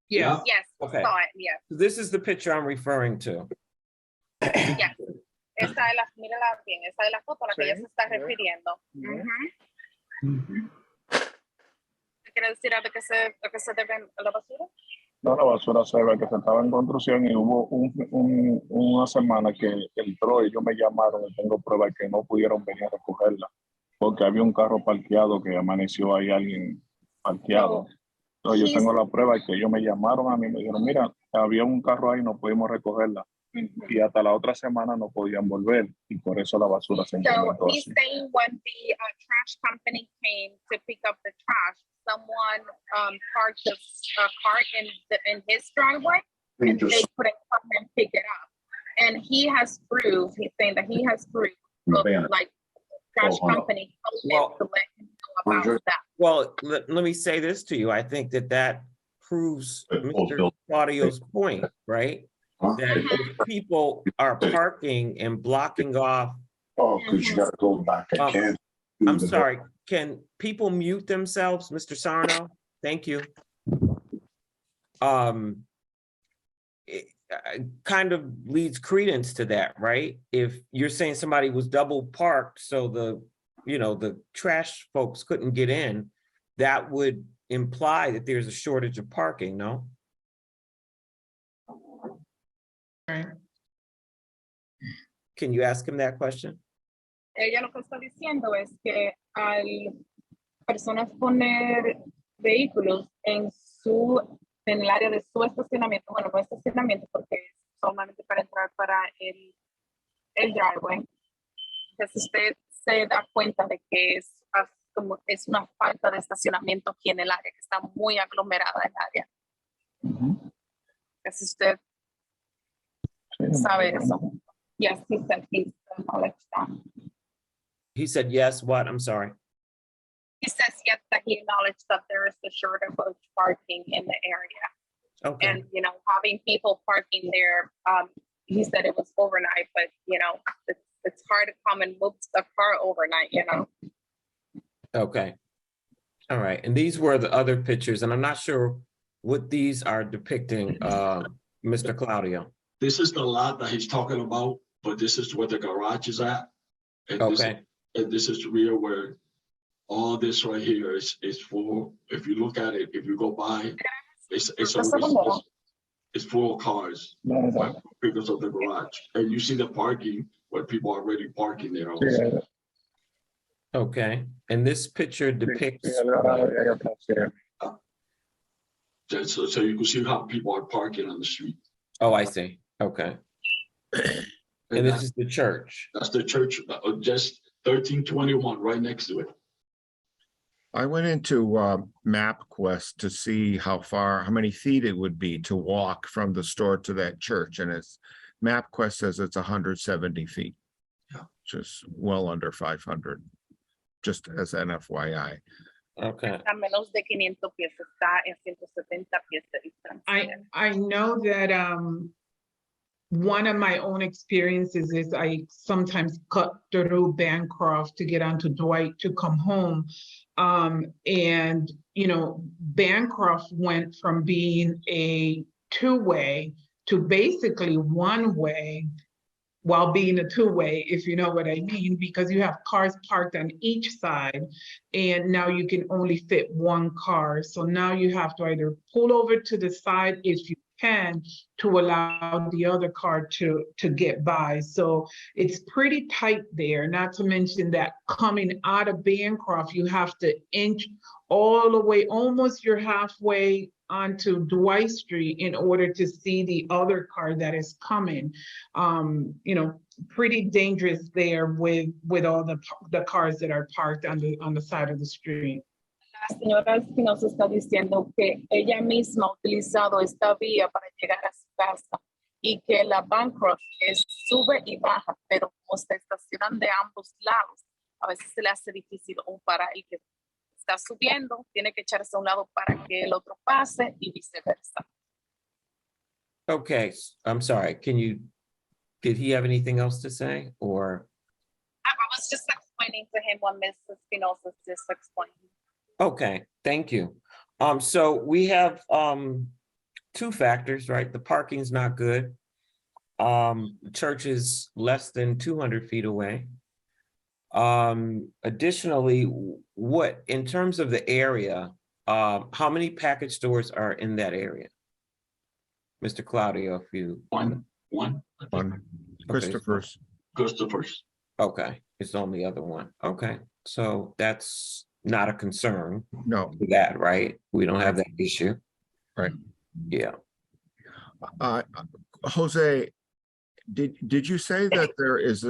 A: Yes.
J: Yes,
E: Okay.
J: saw it, yes,
E: This is the picture I'm referring to.
J: yes. Esa es la, mírala bien, esa es la foto a la que
K: Sí,
J: ella se está
K: sí.
J: refiriendo.
K: Ujú.
J: ¿Qué quiere decir a qué se debe la basura?
K: No, la basura se ve que se estaba en construcción y hubo una semana que entró y ellos me llamaron y tengo pruebas que no pudieron venir a recogerla porque había un carro parqueado que amaneció ahí alguien parqueado. Entonces yo tengo la prueba que ellos me llamaron a mí y me dijeron, mira, había un carro ahí, no pudimos recogerla. Y hasta la otra semana no podían volver y por eso la basura se
J: So
K: incrementó
J: he's
K: así.
J: saying when the trash company came to pick up the trash, someone parked a cart in his driveway and they couldn't come and pick it up. And he has proof, he's saying that he has proof of like trash company told him to let him know about that.
E: Well, let me say this to you. I think that proves Mr. Claudio's point, right? That if people are parking and blocking off.
L: Oh, because you gotta go back again.
E: I'm sorry, can people mute themselves, Mr. Sarno? Thank you. It kind of leads credence to that, right? If you're saying somebody was double parked, so the trash folks couldn't get in, that would imply that there's a shortage of parking, no?
A: Right.
E: Can you ask him that question?
J: Ella lo que está diciendo es que al personas poner vehículos en el área de su estacionamiento, bueno, no estacionamiento porque es solamente para entrar para el driveway. Entonces usted se da cuenta de que es una falta de estacionamiento aquí en el área, que está muy aglomerada el área. Entonces usted sabe eso. Yes, he said he's acknowledged that.
E: He said, yes, what? I'm sorry.
J: He says yes, that he acknowledged that there is a shortage of parking in the area.
E: Okay.
J: And, having people parking there, he said it was overnight, but, it's hard to come and move the car overnight,
E: Okay. All right. And these were the other pictures, and I'm not sure what these are depicting, Mr. Claudio.
L: This is the lot that he's talking about, but this is where the garage is at. And
E: Okay.
L: this is the rear where all this right here is full. If you look at it, if you go by, it's full of cars because of the garage. And you see the parking where people are already parking there also.
E: Okay. And this picture depicts,
L: So you can see how people are parking on the street.
E: oh, I see. Okay. And this is the church.
L: That's the church, just 1321, right next to it.
G: I went into MapQuest to see how many feet it would be to walk from the store to that church, and MapQuest says it's 170 feet.
L: Yeah.
G: Which is well under 500, just as an FYI.
E: Okay.
J: A menos de 500 pies, está en 170 pies de distancia.
A: I know that one of my own experiences is I sometimes cut through Bancroft to get onto Dwight to come home. And, Bancroft went from being a two-way to basically one-way while being a two-way, if you know what I mean, because you have cars parked on each side and now you can only fit one car. So now you have to either pull over to the side if you can to allow the other car to get by. So it's pretty tight there, not to mention that coming out of Bancroft, you have to inch all the way, almost you're halfway onto Dwight Street in order to see the other car that is coming. Pretty dangerous there with all the cars that are parked on the side of the street.
J: La señora Espinosa está diciendo que ella misma ha utilizado esta vía para llegar a su casa y que la Bancroft sube y baja, pero como se estacionan de ambos lados, a veces se le hace difícil o para el que está subiendo, tiene que echarse a un lado para que el otro pase y viceversa.
E: Okay, I'm sorry. Did he have anything else to say or?
J: I was just explaining to him what Mrs. Espinosa just explained.
E: Okay, thank you. So we have two factors, right? The parking's not good. The church is less than 200 feet away. Additionally, what, in terms of the area, how many package stores are in that area? Mr. Claudio, if you.
L: One.
G: Christopher's.
E: Okay, it's the only other one. Okay, so that's not a concern.
G: No.
E: For that, right? We don't have that issue.
G: Right.
E: Yeah.
G: Jose, did you say that there is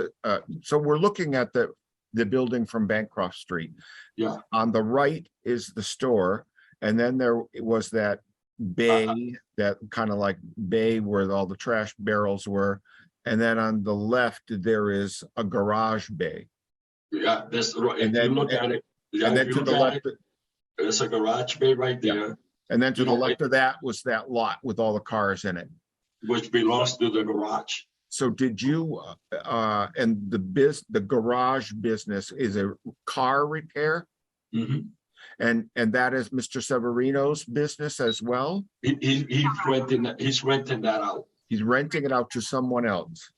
G: so we're looking at the building from Bancroft Street.
L: Yeah.
G: On the right is the store, and then there was that bay, that kind of like bay where all the trash barrels were. And then on the left, there is a garage bay.
L: Yeah, that's right.
G: And
L: If
G: then-
L: you look at it, yeah,
G: And
L: if
G: then
L: you
G: to
L: look
G: the
L: at
G: left,
L: it, there's a garage bay right there,
G: and then to
L: you
G: the
L: know,
G: left of that was that lot with all the cars in it.
L: which belongs to the garage.
G: So did you, and the garage business is a car repair?
L: Mhm.
G: And that is Mr. Severino's business as well?
L: He's renting that out.
G: He's renting it out to someone else.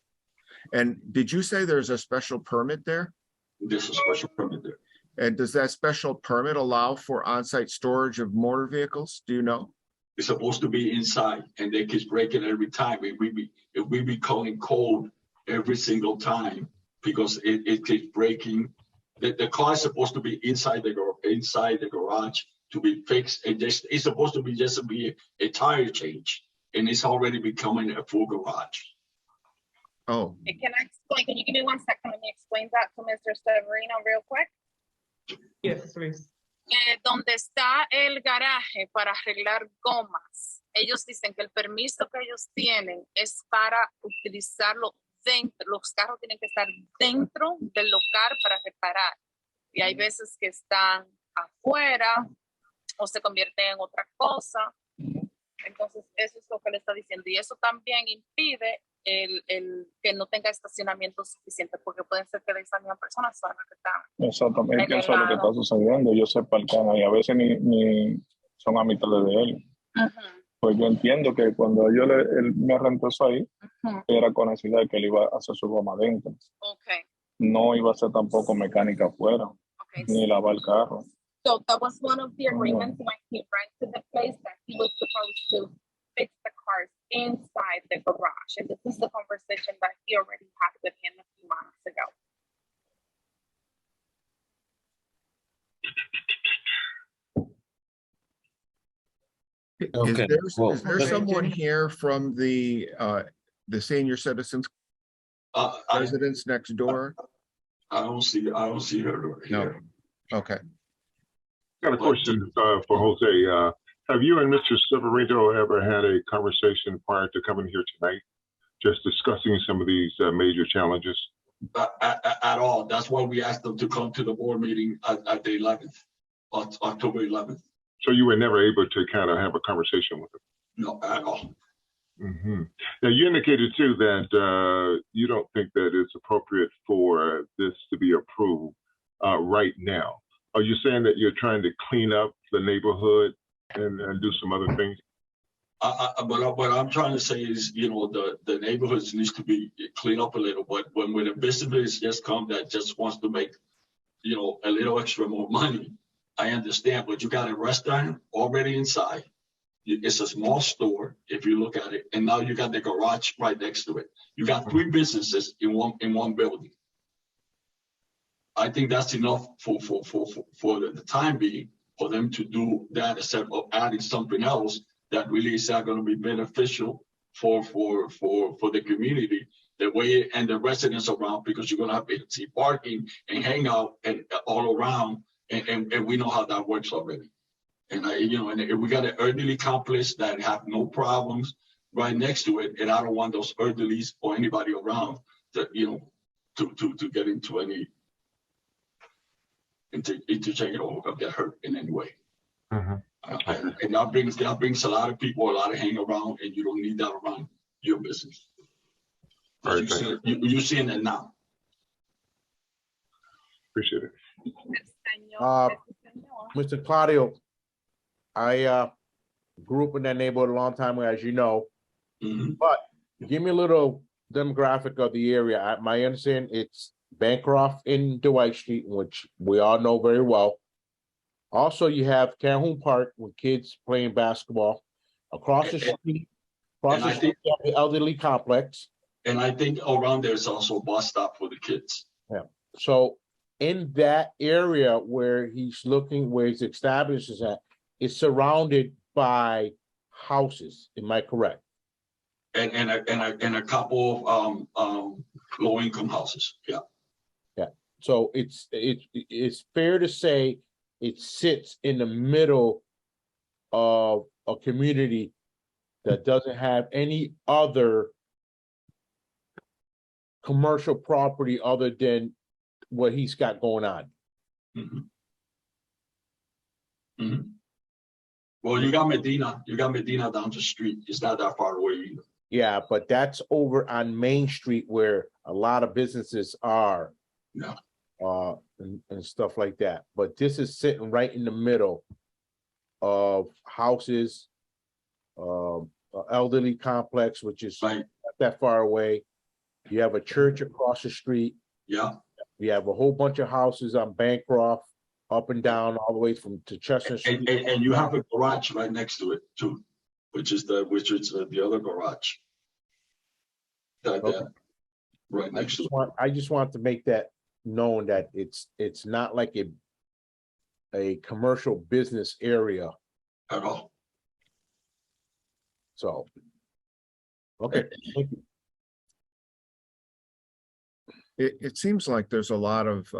G: And did you say there's a special permit there?
L: There's a special permit there.
G: And does that special permit allow for on-site storage of motor vehicles? Do you know?
L: It's supposed to be inside, and they keep breaking it every time. If we be calling code every single time because it keeps breaking. The car is supposed to be inside the garage to be fixed. It's supposed to be just a tire change, and it's already becoming a full garage.
G: Oh,
J: Can I explain? Can you give me 1 second? Let me explain that to Mr. Severino real quick.
A: Yes, please.
J: Donde está el garaje para arreglar gomas, ellos dicen que el permiso que ellos tienen es para utilizarlo dentro, los carros tienen que estar dentro del local para reparar. Y hay veces que están afuera o se convierten en otra cosa. Entonces, eso es lo que le está diciendo. Y eso también impide el que no tenga estacionamiento suficiente, porque pueden ser que de esa misma persona son las que están.
K: Exactamente, es que eso es lo que está sucediendo. Ellos se parcan y a veces ni son amistades de él. Pues yo entiendo que cuando él me rentó eso ahí, era con la idea de que él iba a hacer su goma adentro.
J: Okay.
K: No iba a ser tampoco mecánica afuera, ni lavar el carro.
J: So that was one of the agreements when he rented the place, that he was supposed to fix the cars inside the garage. And this is the conversation that he already had with him a few months ago.
E: Okay, well,
G: Is there someone here from the senior citizens
L: I
G: residence next door?
L: don't see her
G: No.
L: here.
G: Okay.
F: Got a question for Jose. Have you and Mr. Severino ever had a conversation prior to coming here tonight, just discussing some of these major challenges?
L: At all. That's why we asked them to come to the board meeting at the 11th, October 11th.
F: So you were never able to kind of have a conversation with them?
L: No, at all.
F: Now, you indicated too that you don't think that it's appropriate for this to be approved right now. Are you saying that you're trying to clean up the neighborhood and do some other things?
L: But what I'm trying to say is, the neighborhoods needs to be cleaned up a little. But when a business just come that just wants to make, a little extra more money, I understand. But you got a restaurant already inside. It's a small store if you look at it, and now you got the garage right next to it. You got 3 businesses in one building. I think that's enough for the time being for them to do that, instead of adding something else that really is not going to be beneficial for the community, the way and the residents around, because you're going to have empty parking and hang out and all around, and we know how that works already. And and we got an elderly complex that have no problems right next to it, and I don't want those elderlies or anybody around to, to get into any interchange or get hurt in any way. And that brings a lot of people, a lot of hang around, and you don't need that around your business. You're seeing it now.
F: Appreciate it.
N: Mr. Claudio, I grew up in that neighborhood a long time ago, as you know. But give me a little demographic of the area. My understanding, it's Bancroft and Dwight Street, which we all know very well. Also, you have Calhoun Park with kids playing basketball. Across the street, you have the elderly complex.
L: And I think around there's also a bus stop for the kids.
N: Yeah. So in that area where he's looking, where his established is at, it's surrounded by houses. Am I correct?
L: And a couple of low income houses. Yeah.
N: Yeah. So it's fair to say it sits in the middle of a community that doesn't have any other commercial property other than what he's got going on.
L: Well, you got Medina down the street. It's not that far away either.
N: Yeah, but that's over on Main Street where a lot of businesses are.
L: Yeah.
N: And stuff like that. But this is sitting right in the middle of houses, elderly complex, which is not that far away. You have a church across the street.
L: Yeah.
N: You have a whole bunch of houses on Bancroft, up and down, all the way to Chestnut Street.
L: And you have a garage right next to it too, which is the other garage. Right next to it.
N: I just want to make that known that it's not like a commercial business area
L: at all.
N: So, okay, thank you.
G: It seems like there's a lot of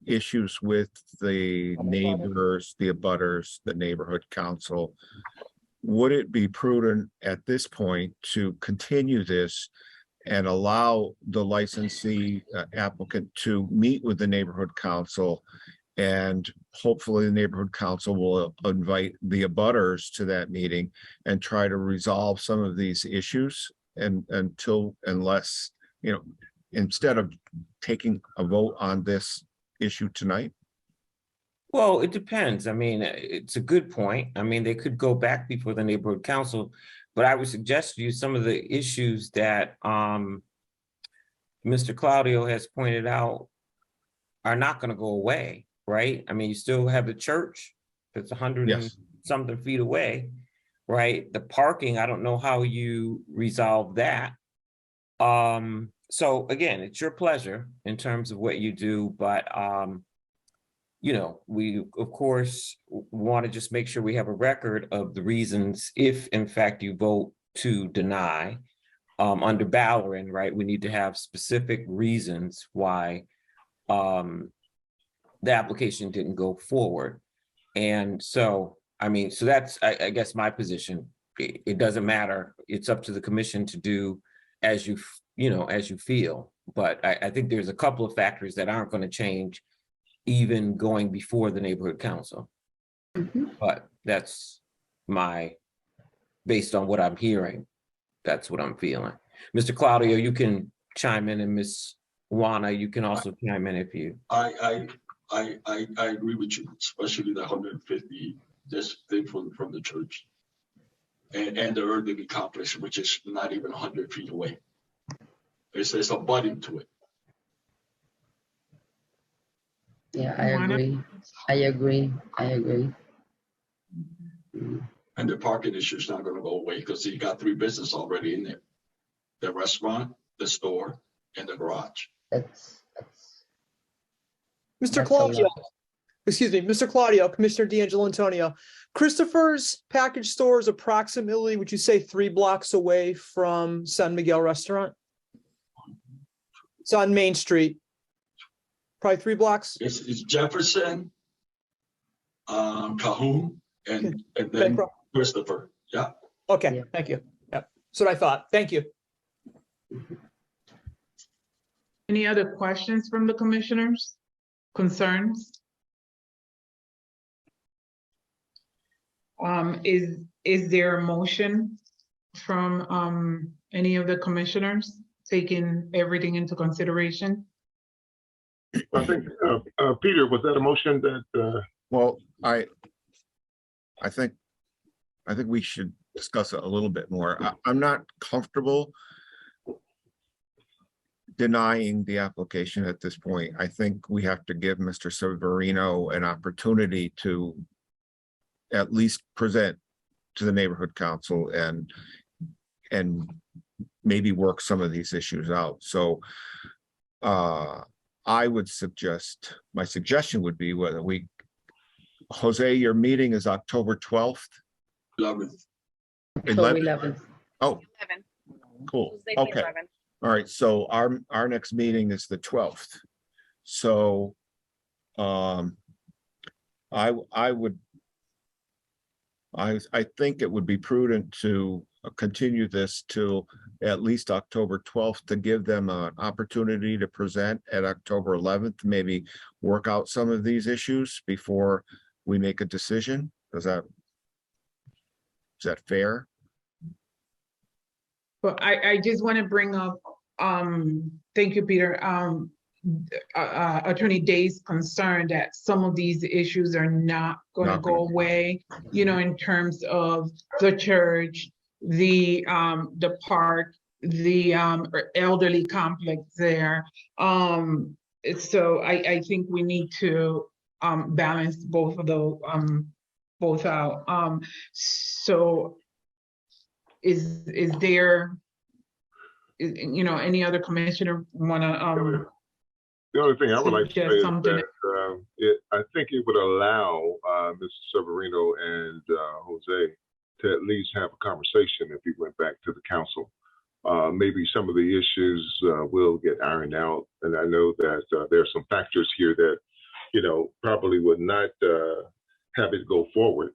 G: issues with the neighbors, the abutters, the neighborhood council. Would it be prudent at this point to continue this and allow the licensee applicant to meet with the neighborhood council, and hopefully the neighborhood council will invite the abutters to that meeting and try to resolve some of these issues, and unless, instead of taking a vote on this issue tonight?
E: Well, it depends. I mean, it's a good point. I mean, they could go back before the neighborhood council, but I would suggest to you some of the issues that Mr. Claudio has pointed out are not going to go away, right? I mean, you still have the church that's 100 and something feet away, right? The parking, I don't know how you resolve that. So again, it's your pleasure in terms of what you do, but we of course want to just make sure we have a record of the reasons if in fact you vote to deny. Under Ballerin, right, we need to have specific reasons why the application didn't go forward. And so, I mean, so that's, I guess, my position. It doesn't matter. It's up to the commission to do as you feel. But I think there's a couple of factors that aren't going to change even going before the neighborhood council. But that's based on what I'm hearing, that's what I'm feeling. Mr. Claudio, you can chime in, and Ms. Juana, you can also chime in if you.
L: I agree with you, especially the 150, this thing from the church. And the elderly complex, which is not even 100 feet away. It's a budding to it.
M: Yeah, I agree.
L: And the parking issue is not going to go away because you got 3 businesses already in there: the restaurant, the store, and the garage.
B: Mr. Claudio, excuse me, Mr. Claudio, Commissioner D'Angelo Antonio. Christopher's package store is approximately, would you say, 3 blocks away from San Miguel Restaurant? It's on Main Street. Probably 3 blocks.
L: It's Jefferson, Calhoun, and then Christopher. Yeah.
B: Okay, thank you. Yep. That's what I thought. Thank you.
A: Any other questions from the commissioners? Concerns? Is there a motion from any of the commissioners taking everything into consideration?
F: I think, Peter, was that a motion that,
G: Well, I think we should discuss it a little bit more. I'm not comfortable denying the application at this point. I think we have to give Mr. Severino an opportunity to at least present to the neighborhood council and maybe work some of these issues out. So I would suggest, my suggestion would be whether we, Jose, your meeting is October 12th?
L: 11th.
M: October 11th.
G: Oh,
J: 11.
G: cool.
J: Tuesday, the
G: Okay.
J: 11th.
G: All right. So our next meeting is the 12th. So I think it would be prudent to continue this till at least October 12th to give them an opportunity to present at October 11th, maybe work out some of these issues before we make a decision. Is that fair?
A: But I just want to bring up, thank you, Peter, Attorney Day's concern that some of these issues are not going to go away, you know, in terms of the church, the park, the elderly complex there. So I think we need to balance both of those, both out. So is there, you know, any other commissioner wanna
F: the only thing I would like to say
A: suggest
F: is
A: something?
F: that I think it would allow Mr. Severino and Jose to at least have a conversation if he went back to the council. Maybe some of the issues will get ironed out. And I know that there are some factors here that, you know, probably would not have it go forward.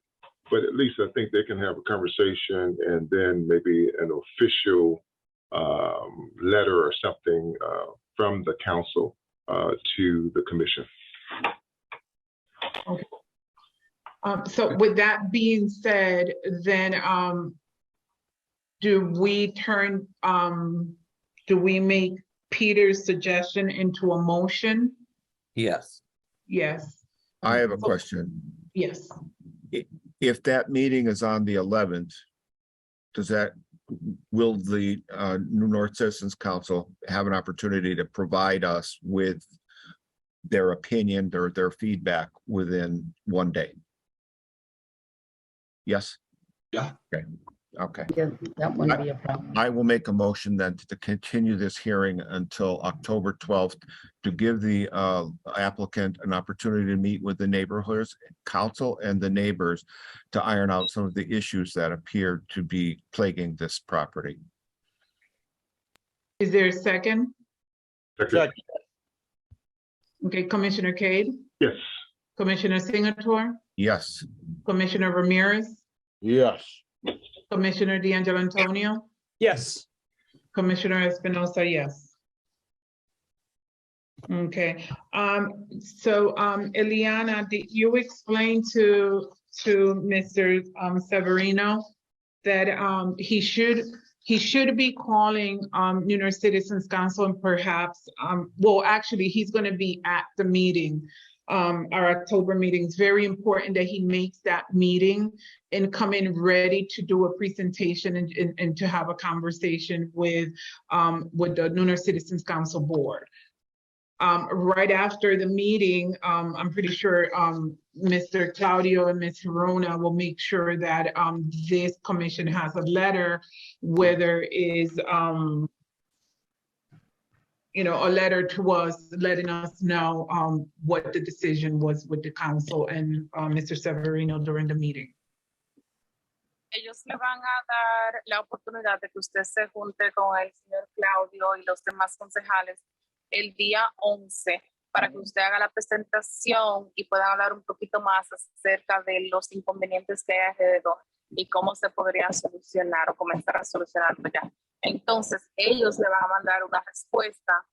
F: But at least I think they can have a conversation and then maybe an official letter or something from the council to the commission.
A: Okay. So with that being said, then do we make Peter's suggestion into a motion?
E: Yes.
A: Yes.
G: I have a question.
A: Yes.
G: If that meeting is on the 11th, will the New North Citizens Council have an opportunity to provide us with their opinion or their feedback within one day? Yes?
L: Yeah.
G: Okay.
M: Yeah, that wouldn't be a problem.
G: I will make a motion then to continue this hearing until October 12th to give the applicant an opportunity to meet with the neighborhoods council and the neighbors to iron out some of the issues that appear to be plaguing this property.
A: Is there a second?
F: Second.
A: Okay, Commissioner Cade,
F: Yes.
A: Commissioner Singleton,
G: Yes.
A: Commissioner Ramirez,
N: Yes.
A: Commissioner D'Angelo Antonio,
B: Yes.
A: Commissioner Espinosa, yes. Okay, so Eliana, did you explain to Mr. Severino that he should be calling New York Citizens Council and perhaps well, actually he's going to be at the meeting, our October meeting. It's very important that he makes that meeting and come in ready to do a presentation and to have a conversation with the New York Citizens Council board. Right after the meeting, I'm pretty sure Mr. Claudio and Ms. Hirona will make sure that this commission has a letter, whether is you know, a letter to us letting us know what the decision was with the council and Mr. Severino during the meeting.
J: Ellos le van a dar la oportunidad de que usted se junte con el señor Claudio y los demás concejales el día 11 para que usted haga la presentación y puedan hablar un poquito más acerca de los inconvenientes que hay alrededor. y cómo se podría solucionar o comenzar a solucionarlo ya. Entonces, ellos le van a mandar una respuesta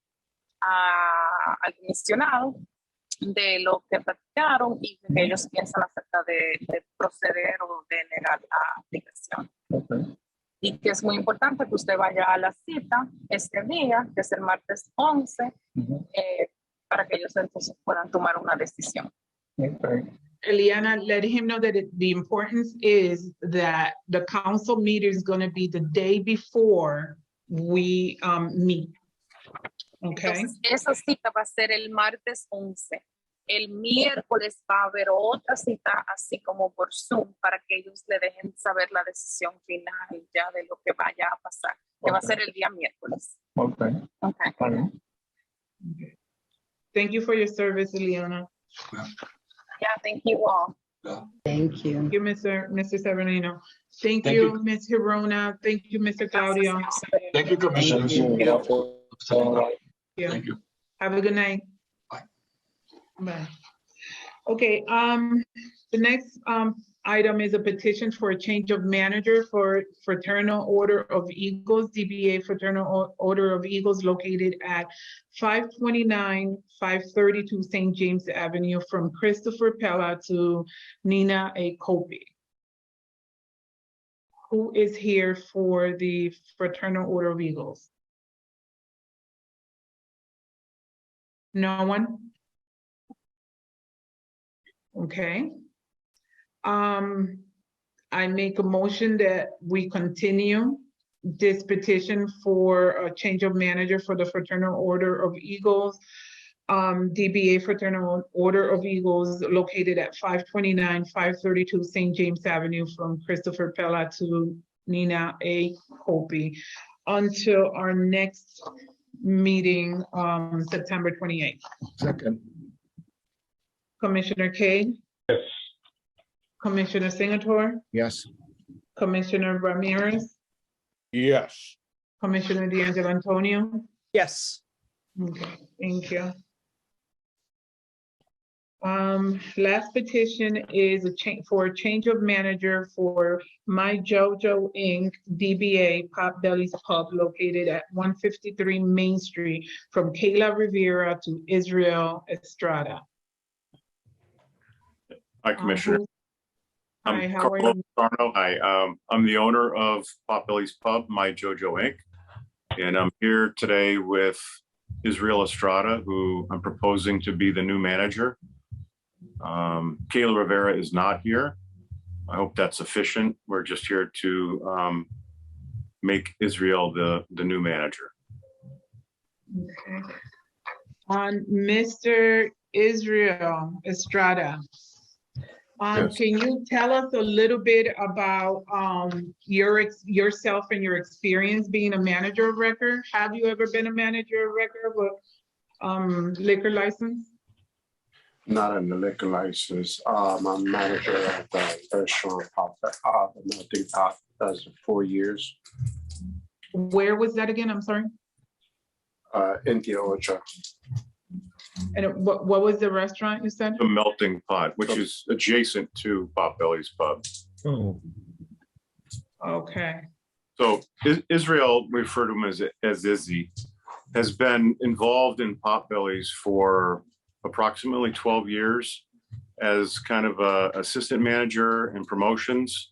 J: al comisionado de lo que platicaron y de que ellos piensan acerca de proceder o de negar la aplicación. Y que es muy importante que usted vaya a la cita este día, que es el martes 11, para que ellos entonces puedan tomar una decisión.
A: Eliana, let him know that the importance is that the council meeting is going to be the day before we meet. Okay.
J: Entonces, esa cita va a ser el martes 11. El miércoles va a haber otra cita, así como por Zoom, para que ellos le dejen saber la decisión final ya de lo que vaya a pasar, que va a ser el día miércoles.
K: Okay.
A: Thank you for your service, Eliana.
J: Yeah, thank you all.
M: Thank you.
A: Thank you, Mr. Severino. Thank
L: Thank
A: you, Ms. Hirona. Thank you, Mr. Claudio.
L: Thank you, Commissioners.
A: Yeah.
L: Thank you.
A: Have a good night.
L: Bye.
A: Bye. Okay, the next item is a petition for a change of manager for Fraternal Order of Eagles, DBA Fraternal Order of Eagles, located at 529, 532 St. James Avenue, from Christopher Pella to Nina A. Kopi. Who is here for the Fraternal Order of Eagles? No one? Okay. I make a motion that we continue this petition for a change of manager for the Fraternal Order of Eagles, DBA Fraternal Order of Eagles, located at 529, 532 St. James Avenue, from Christopher Pella to Nina A. Kopi, until our next meeting, September 28th.
G: Second.
A: Commissioner Kay,
F: Yes.
A: Commissioner Singleton,
G: Yes.
A: Commissioner Ramirez,
G: Yes.
A: Commissioner D'Angelo Antonio.
B: Yes.
A: Okay, thank you. Last petition is a change of manager for My JoJo Inc., DBA Potbelly's Pub, located at 153 Main Street, from Kayla Rivera to Israel Estrada.
O: Hi, Commissioner.
A: Hi,
O: I'm
A: how are
O: Carlo
A: you?
O: Sarno. Hi, I'm the owner of Potbelly's Pub, My JoJo Inc. And I'm here today with Israel Estrada, who I'm proposing to be the new manager. Kayla Rivera is not here. I hope that's sufficient. We're just here to make Israel the new manager.
A: Okay. Mr. Israel Estrada,
F: Yes.
A: can you tell us a little bit about yourself and your experience being a manager of record? Have you ever been a manager of record with liquor license?
P: Not in the liquor license. I'm a manager at the restaurant Pop, the Melting Pot, that's 4 years.
A: Where was that again? I'm sorry.
P: In the Ocha.
A: And what was the restaurant you said?
O: The Melting Pot, which is adjacent to Potbelly's Pub.
G: Oh.
A: Okay.
O: So Israel, we refer to him as Izzy, has been involved in Potbelly's for approximately 12 years as kind of a assistant manager and promotions,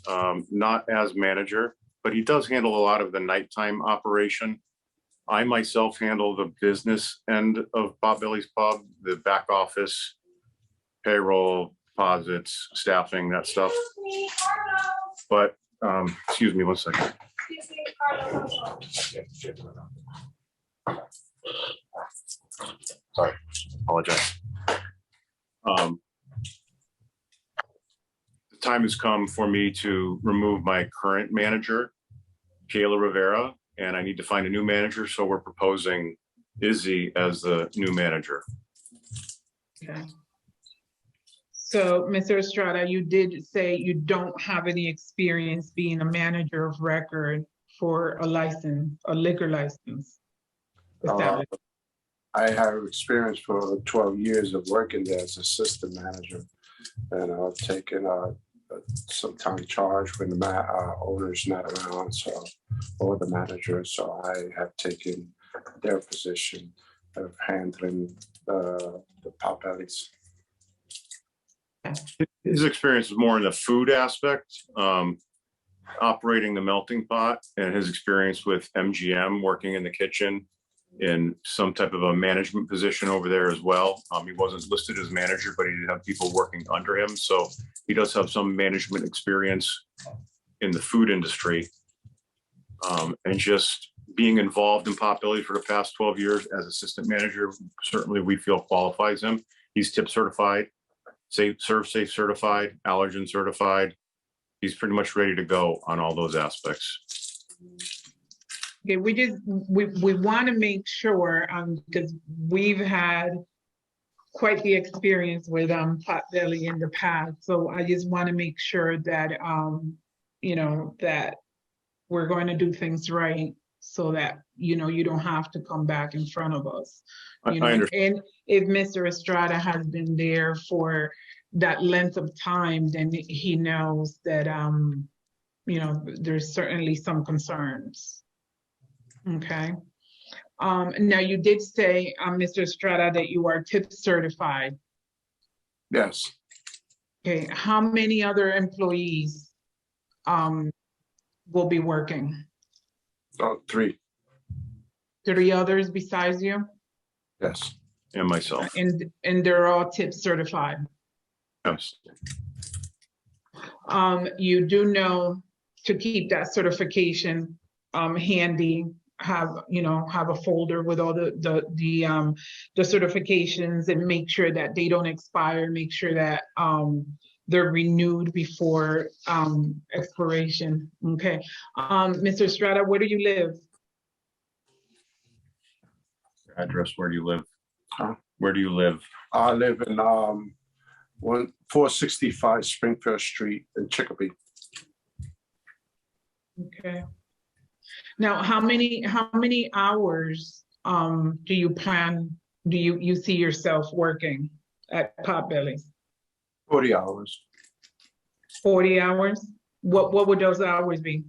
O: not as manager, but he does handle a lot of the nighttime operation. I myself handle the business end of Potbelly's Pub, the back office, payroll, deposits, staffing, that stuff. But, excuse me one second. Sorry, apologize. The time has come for me to remove my current manager, Kayla Rivera, and I need to find a new manager. So we're proposing Izzy as the new manager.
A: Okay. So, Mr. Estrada, you did say you don't have any experience being a manager of record for a license, a liquor license.
P: I have experience for 12 years of working there as assistant manager, and I've taken sometimes charge when the owner's not around, so, or the manager, so I have taken their position of handling the potbellies.
O: His experience is more in the food aspect, operating the melting pot, and his experience with MGM, working in the kitchen in some type of a management position over there as well. He wasn't listed as manager, but he did have people working under him. So he does have some management experience in the food industry. And just being involved in Potbelly for the past 12 years as assistant manager, certainly we feel qualifies him. He's tip certified, serve safe certified, allergen certified. He's pretty much ready to go on all those aspects.
A: Okay, we want to make sure, because we've had quite the experience with Potbelly in the past. So I just want to make sure that you know, that we're going to do things right, so that you don't have to come back in front of us.
O: I understand.
A: And if Mr. Estrada has been there for that length of time, then he knows that there's certainly some concerns. Okay. Now you did say, Mr. Estrada, that you are tip certified.
P: Yes.
A: Okay. How many other employees will be working?
P: 3.
A: 3 others besides you?
P: Yes.
O: And myself.
A: And they're all tip certified.
O: Yes.
A: You do know to keep that certification handy, have a folder with all the certifications, and make sure that they don't expire, make sure that they're renewed before expiration. Okay. Mr. Estrada, where do you live?
O: Address, where do you live?
P: Huh?
O: Where do you live?
P: I live in 465 Springfield Street in Chicopee.
A: Okay. Now, how many hours do you see yourself working at Potbelly?
P: 40 hours.
A: 40 hours? What would those hours be?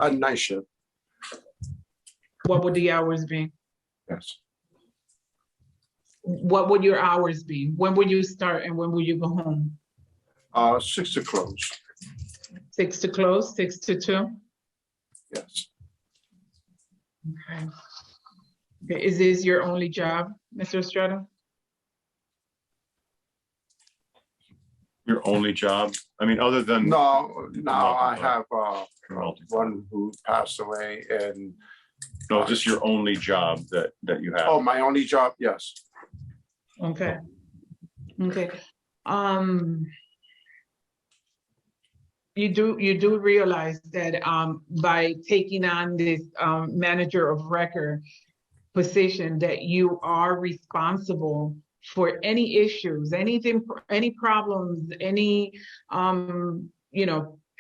P: A night shift.
A: What would the hours be?
P: Yes.
A: What would your hours be? When would you start and when would you go home?
P: 6 to close.
A: 6 to close, 6 to 2?
P: Yes.
A: Okay. Okay. Is this your only job, Mr. Estrada?
O: Your only job? I mean, other than
P: No, I have one who passed away, and
O: no, just your only job that you have.
P: oh, my only job, yes.
A: Okay. Okay. You do realize that by taking on this manager of record position, that you are responsible for any issues, anything, any problems, any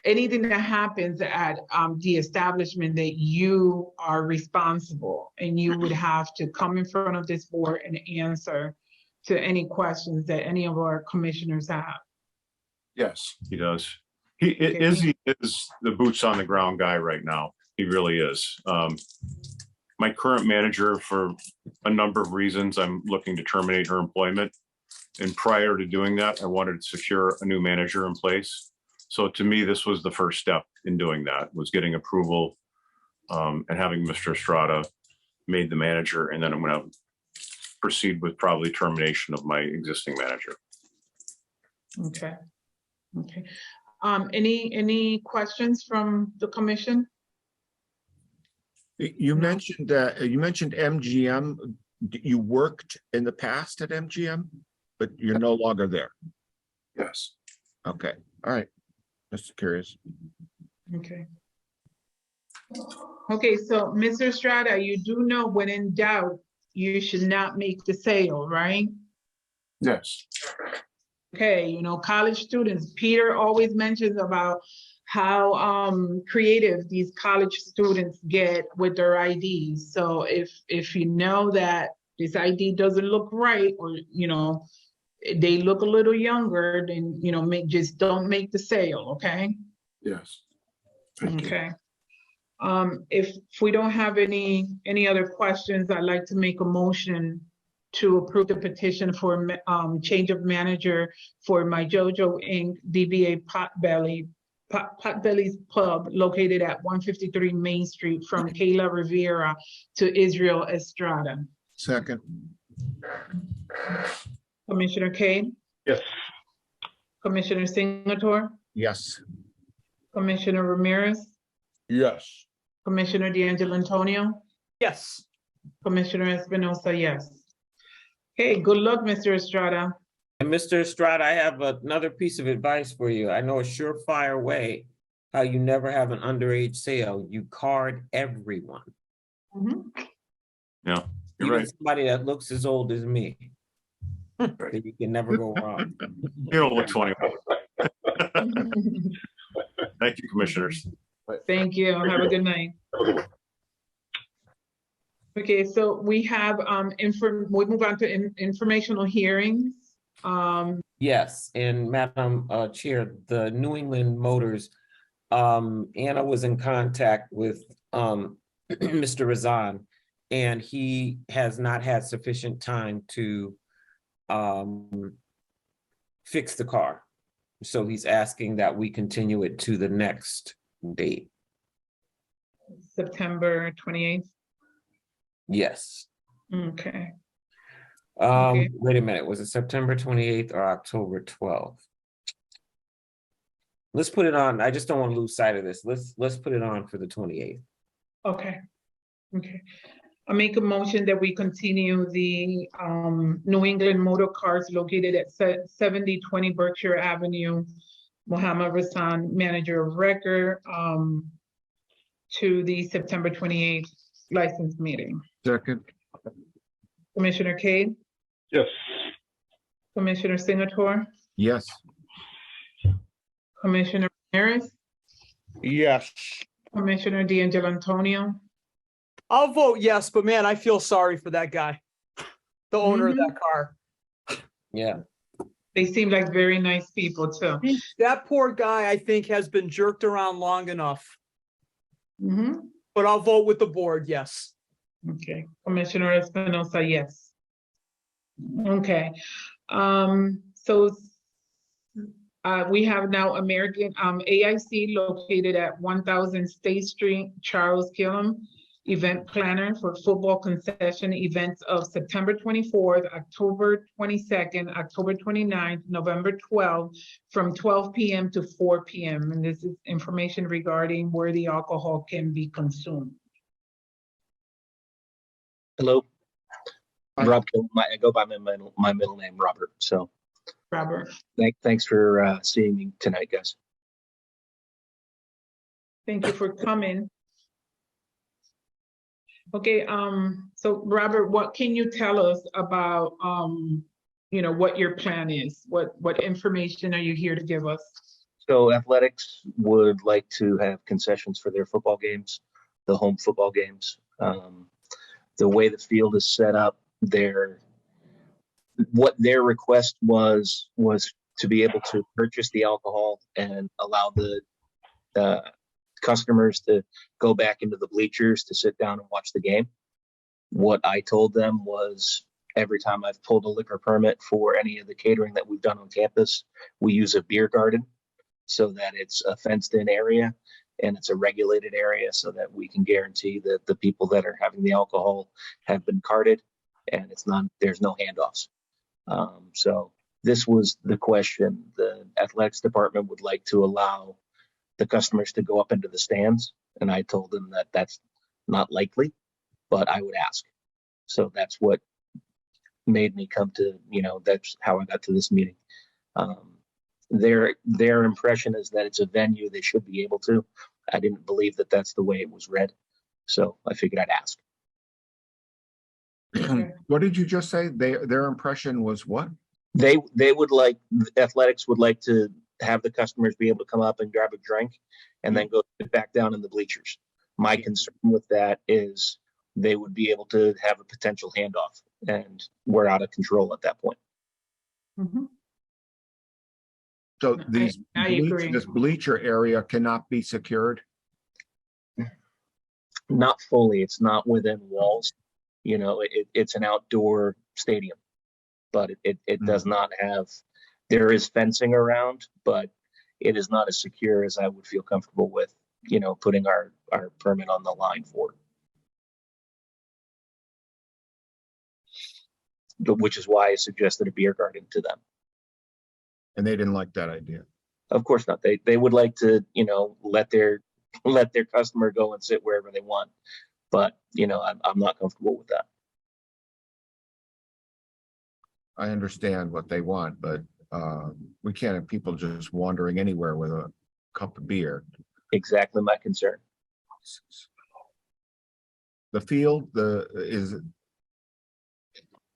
A: anything that happens at the establishment, that you are responsible, and you would have to come in front of this board and answer to any questions that any of our commissioners have.
P: Yes.
O: He does. Izzy is the boots on the ground guy right now. He really is. My current manager, for a number of reasons, I'm looking to terminate her employment. And prior to doing that, I wanted to secure a new manager in place. So to me, this was the first step in doing that, was getting approval and having Mr. Estrada made the manager. And then I'm going to proceed with probably termination of my existing manager.
A: Okay. Okay. Any questions from the commission?
G: You mentioned MGM. You worked in the past at MGM, but you're no longer there.
P: Yes.
G: Okay. All right. Just curious.
A: Okay. Okay, so Mr. Estrada, you do know when in doubt, you should not make the sale, right?
P: Yes.
A: Okay, college students, Peter always mentions about how creative these college students get with their IDs. So if you know that this ID doesn't look right, or they look a little younger, then, you know, just don't make the sale, okay?
P: Yes. Thank you.
A: Okay. If we don't have any other questions, I'd like to make a motion to approve the petition for change of manager for My Jojo Inc. DBA Potbelly's Pub located at 153 Main Street from Kayla Rivera to Israel Estrada.
G: Second.
A: Commissioner Kane,
F: Yes.
A: Commissioner Singleton,
G: Yes.
A: Commissioner Ramirez,
N: Yes.
A: Commissioner D'Angelo Antonio,
B: Yes.
A: Commissioner Espinosa, yes. Okay, good luck, Mr. Estrada.
E: And Mr. Estrada, I have another piece of advice for you. I know a surefire way how you never have an underage sale. You card everyone.
O: Yeah, you're
E: Even
O: right.
E: somebody that looks as old as me. That you can never go wrong.
O: You don't look 21. Thank you, commissioners.
A: Thank you. Have a good night. Okay, so we have we move on to informational hearings.
E: Yes, and Madam Chair, the New England Motors, Anna was in contact with Mr. Razan, and he has not had sufficient time to fix the car. So he's asking that we continue it to the next date.
A: September 28th.
E: Yes.
A: Okay. Okay.
E: Wait a minute, was it September 28th or October 12th? Let's put it on. I just don't want to lose sight of this. Let's put it on for the 28th.
A: Okay. Okay. I make a motion that we continue the New England Motor Cars located at 7020 Berkshire Avenue, Mohammed Rassan, manager of record, to the September 28th license meeting.
G: Second.
A: Commissioner Cade,
F: Yes.
A: Commissioner Singleton,
G: Yes.
A: Commissioner Ramirez,
N: Yes.
A: Commissioner D'Angelo Antonio.
B: I'll vote yes, but man, I feel sorry for that guy, the owner of that car.
E: Yeah.
A: They seem like very nice people too.
B: That poor guy, I think, has been jerked around long enough.
A: Mm-hmm.
B: But I'll vote with the board, yes.
A: Okay, Commissioner Espinosa, yes. Okay, so we have now American AIC located at 1000 State Street, Charles Killam, event planner for football concession events of September 24th, October 22nd, October 29th, November 12th, from 12 p.m. to 4 p.m. And this is information regarding where the alcohol can be consumed.
Q: Hello. Rob, I go by my middle name, Robert. So,
A: Robert.
Q: Thanks for seeing me tonight, guys.
A: Thank you for coming. Okay, so Robert, what can you tell us about, you know, what your plan is? What information are you here to give us?
Q: So athletics would like to have concessions for their football games, the home football games. The way the field is set up, what their request was to be able to purchase the alcohol and allow the customers to go back into the bleachers to sit down and watch the game. What I told them was every time I've pulled a liquor permit for any of the catering that we've done on campus, we use a beer garden so that it's a fenced in area and it's a regulated area so that we can guarantee that the people that are having the alcohol have been carded and there's no handoffs. So this was the question. The athletics department would like to allow the customers to go up into the stands. And I told them that that's not likely, but I would ask. So that's what made me come to, that's how I got to this meeting. Their impression is that it's a venue they should be able to. I didn't believe that that's the way it was read. So I figured I'd ask.
G: What did you just say? Their impression was what?
Q: They would like, athletics would like to have the customers be able to come up and grab a drink and then go back down in the bleachers. My concern with that is they would be able to have a potential handoff and we're out of control at that point.
A: Mhm.
G: So these,
A: I agree.
G: this bleacher area cannot be secured?
Q: Not fully, it's not within walls. You know, it's an outdoor stadium, but it does not have, there is fencing around, but it is not as secure as I would feel comfortable with, you know, putting our permit on the line for. Which is why I suggested a beer garden to them.
G: And they didn't like that idea.
Q: Of course not. They would like to, you know, let their customer go and sit wherever they want. But, you know, I'm not comfortable with that.
G: I understand what they want, but we can't have people just wandering anywhere with a cup of beer.
Q: Exactly my concern.
G: The field is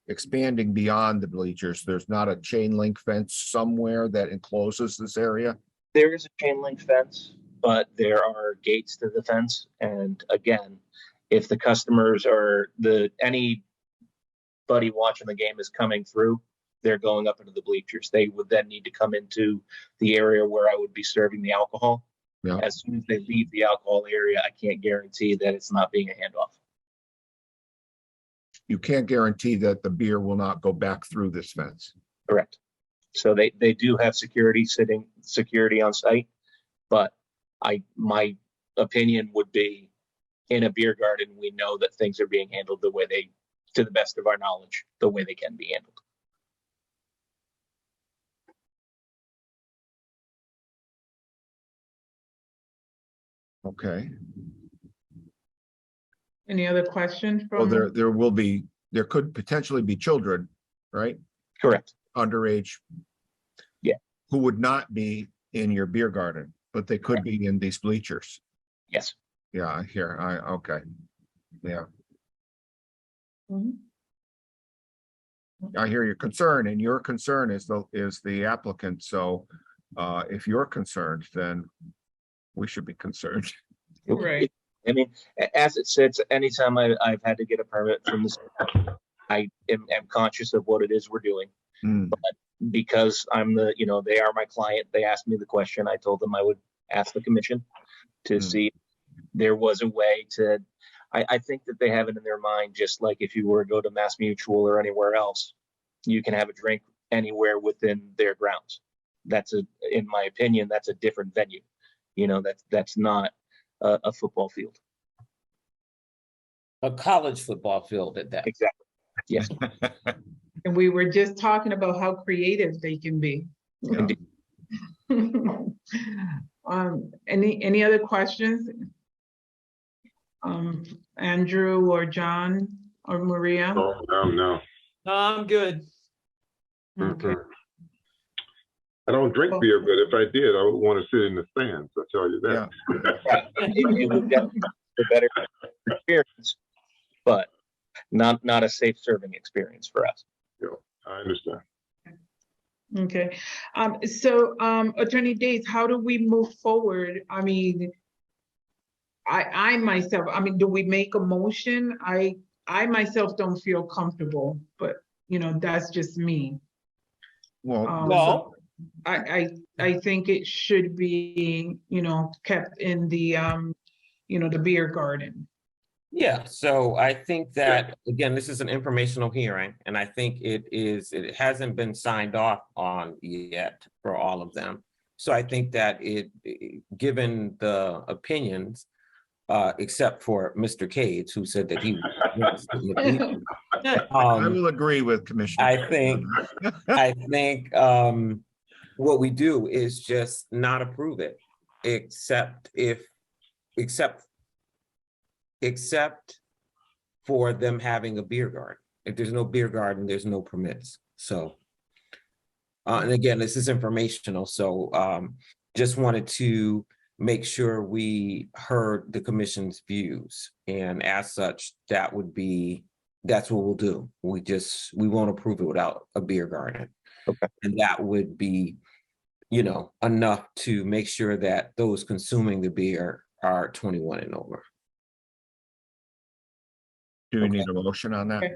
G: expanding beyond the bleachers. There's not a chain link fence somewhere that encloses this area?
Q: There is a chain link fence, but there are gates to the fence. And again, if the customers or anybody watching the game is coming through, they're going up into the bleachers. They would then need to come into the area where I would be serving the alcohol.
G: Yeah.
Q: As soon as they leave the alcohol area, I can't guarantee that it's not being a handoff.
G: You can't guarantee that the beer will not go back through this fence.
Q: Correct. So they do have security on site, but my opinion would be, in a beer garden, we know that things are being handled to the best of our knowledge, the way they can be handled.
G: Okay.
A: Any other questions?
G: Well,
A: from
G: there could potentially be children, right?
Q: Correct.
G: Underage.
Q: Yeah.
G: Who would not be in your beer garden, but they could be in these bleachers.
Q: Yes.
G: Yeah, okay. Yeah.
A: Mhm.
G: I hear your concern, and your concern is the applicant. So if you're concerned, then we should be concerned.
A: Right.
Q: I mean, as it sits, anytime I've had to get a permit from the state, I am conscious of what it is we're doing. But because they are my client, they asked me the question. I told them I would ask the commission to see if there was a way to, I think that they have it in their mind, just like if you were to go to Mass Mutual or anywhere else, you can have a drink anywhere within their grounds. In my opinion, that's a different venue. You know, that's not a football field.
E: A college football field at that.
Q: Exactly. Yes.
A: And we were just talking about how creative they can be.
Q: Indeed.
A: Any other questions? Andrew or John or Maria?
F: No.
B: No, I'm good.
A: Okay.
F: I don't drink beer, but if I did, I would want to sit in the stands. I'll tell you that.
Q: It would definitely be a better experience, but not a safe serving experience for us.
F: Yeah, I understand.
A: Okay. So Attorney Days, how do we move forward? I mean, I myself, do we make a motion? I myself don't feel comfortable, but that's just me.
G: Well,
A: I think it should be, kept in the, the beer garden.
E: Yeah, so I think that, again, this is an informational hearing, and I think it hasn't been signed off on yet for all of them. So I think that given the opinions, except for Mr. Cades, who said that he was
G: I will agree with Commissioner.
E: I think what we do is just not approve it, except for them having a beer garden. If there's no beer garden, there's no permits. So, and again, this is informational. So just wanted to make sure we heard the commission's views. And as such, that's what we'll do. We won't approve it without a beer garden.
Q: Okay.
E: And that would be, enough to make sure that those consuming the beer are 21 and over.
G: Do we need a motion on that?
A: Okay.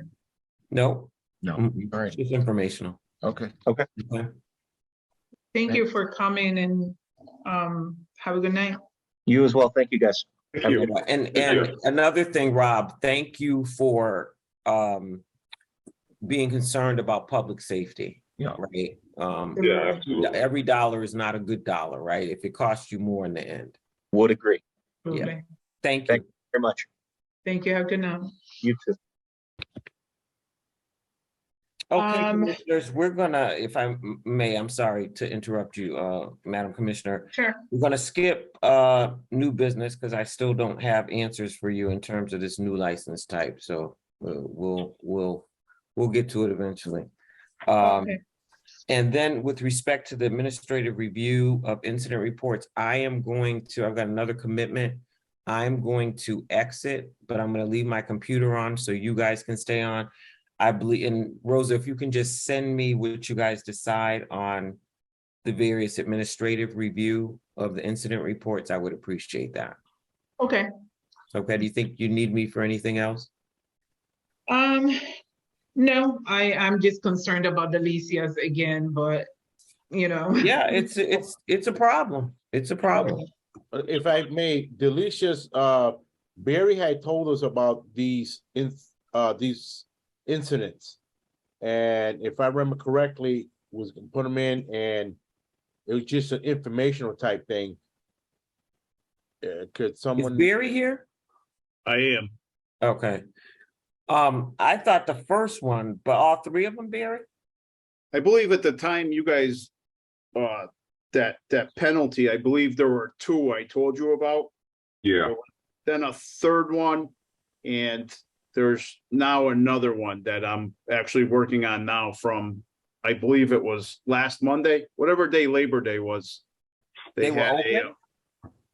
E: No.
G: No.
E: Mm-mm.
G: All right.
E: Just informational.
G: Okay.
E: Okay.
A: Thank you for coming and have a good night.
Q: You as well. Thank you, guys.
F: Thank you.
E: And another thing, Rob, thank you for being concerned about public safety.
G: Yeah.
E: Right.
F: Yeah, absolutely.
E: Every dollar is not a good dollar, right? If it costs you more in the end.
Q: Would agree.
A: Absolutely.
E: Thank you.
Q: Thank you very much.
A: Thank you. Have a good night.
Q: You too.
E: Okay, commissioners, we're gonna, if I may, I'm sorry to interrupt you, Madam Commissioner.
A: Sure.
E: We're gonna skip new business because I still don't have answers for you in terms of this new license type. So we'll get to it eventually.
A: Okay.
E: And then with respect to the administrative review of incident reports, I've got another commitment. I'm going to exit, but I'm gonna leave my computer on so you guys can stay on. I believe, and Rosa, if you can just send me what you guys decide on the various administrative review of the incident reports, I would appreciate that.
A: Okay.
E: Okay, do you think you need me for anything else?
A: No, I'm just concerned about the Delicias again, but you know.
E: Yeah, it's a problem. It's a problem.
N: If I may, Delicious, Barry had told us about these incidents. And if I remember correctly, was gonna put them in and it was just an informational type thing. Could someone?
E: Is Barry here?
O: I am.
E: Okay. I thought the first one, but all three of them, Barry?
O: I believe at the time you guys, that penalty, I believe there were two I told you about.
F: Yeah.
O: Then a third one, and there's now another one that I'm actually working on now from, I believe it was last Monday, whatever day Labor Day was.
E: They were
O: had
E: open?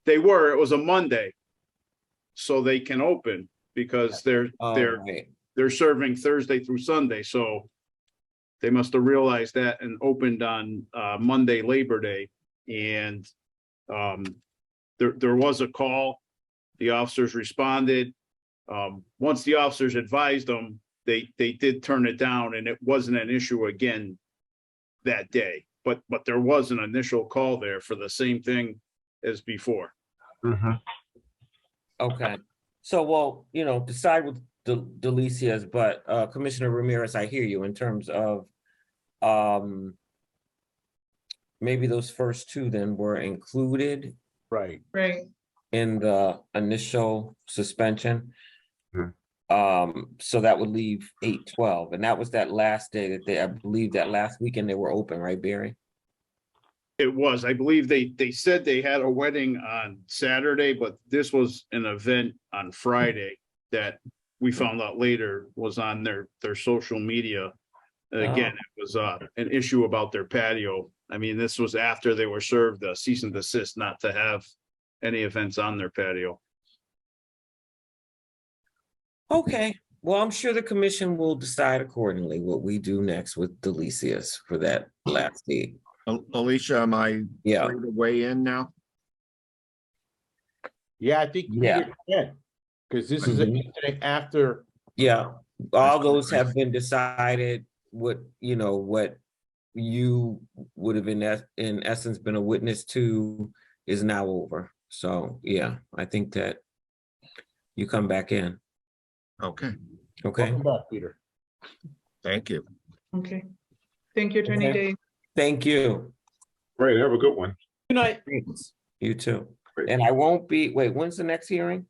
O: it was a Monday. So they can open because they're serving Thursday through Sunday, so they must have realized that and opened on Monday, Labor Day. And there was a call, the officers responded. Once the officers advised them, they did turn it down and it wasn't an issue again that day. But there was an initial call there for the same thing as before.
F: Mm-hmm.
E: Okay, so well, decide with Delicia's, but Commissioner Ramirez, I hear you in terms of maybe those first two then were included
N: Right.
E: in the initial suspension.
F: Hmm.
E: So that would leave 8/12, and that was that last day that I believe that last weekend they were open, right, Barry?
O: It was, I believe they said they had a wedding on Saturday, but this was an event on Friday that we found out later was on their social media. And again, it was an issue about their patio. I mean, this was after they were served a cease and desist not to have any events on their patio.
E: Okay, well, I'm sure the commission will decide accordingly what we do next with Delicia's for that last day.
G: Alicia, am I free to weigh in now?
N: Yeah, I think
E: Yeah.
N: Because this is an incident after.
E: Yeah, all those have been decided. What you would have in essence been a witness to is now over. So yeah, I think that you come back in.
G: Okay.
E: Okay.
N: Welcome back, Peter.
G: Thank you.
A: Okay. Thank you, Attorney Dave.
E: Thank you.
F: Right. Have a good one.
B: Good night.
E: You too. And I won't be, wait, when's the next hearing?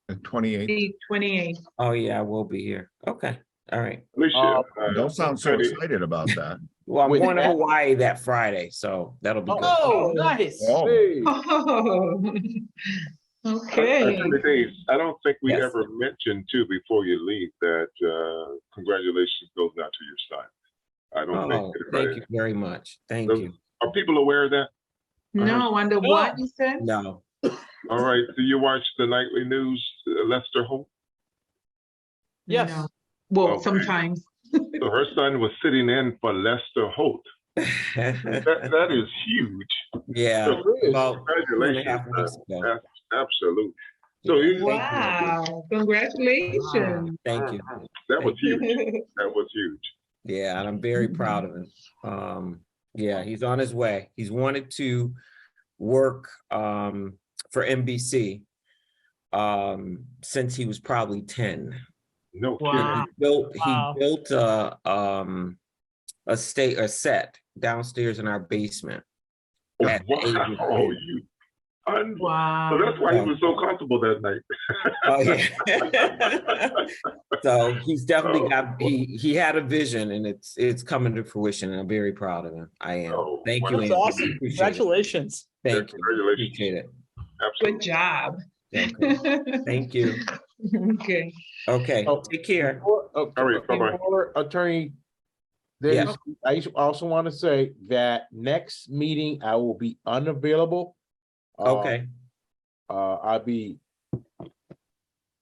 G: The 28th.
A: The 28th.
E: Oh, yeah, I will be here. Okay, all right.
F: Alicia,
G: Don't sound so excited about that.
E: Well, I'm going to Hawaii that Friday, so that'll be good.
B: Oh, nice.
G: Oh.
N: Hey.
A: Oh, okay.
F: Attorney Dave, I don't think we
E: Yes.
F: ever mentioned too before you leave that congratulations goes out to your son. I don't
E: Oh,
F: think.
E: thank you very much. Thank you.
F: Are people aware of that?
A: No, under what you said?
E: No.
F: All right. Do you watch the nightly news, Lester Holt?
B: Yes.
A: No. Well,
F: Okay.
A: sometimes.
F: So her son was sitting in for Lester Holt. That is huge.
E: Yeah.
N: It is.
E: About 2.5
F: Congratulations.
E: weeks ago.
F: Absolutely. So you,
A: Wow, congratulations.
E: Thank you.
F: that was
E: Thank you.
F: huge. That was huge.
E: Yeah, and I'm very proud of him. Yeah, he's on his way. He's wanted to work for NBC since he was probably 10.
F: No
A: Wow.
F: kidding.
A: Wow.
E: He built a set downstairs in our basement. At the age of 10.
F: Wow.
A: Wow.
F: So that's why he was so comfortable that night.
E: Oh yeah. So he's definitely got he had a vision, and it's coming to fruition, and I'm very proud of him. I am. Thank you,
B: That's
E: Andy.
B: awesome.
E: Appreciate it.
B: Congratulations.
E: Thank you.
F: Congratulations.
E: Appreciate it.
A: Good job.
E: Thank you.
A: Okay.
E: Okay. Take care.
F: All right, bye-bye.
N: Before Attorney
E: Yeah.
N: Davis, I also want to say that next meeting I will be unavailable.
E: Okay.
N: I'll be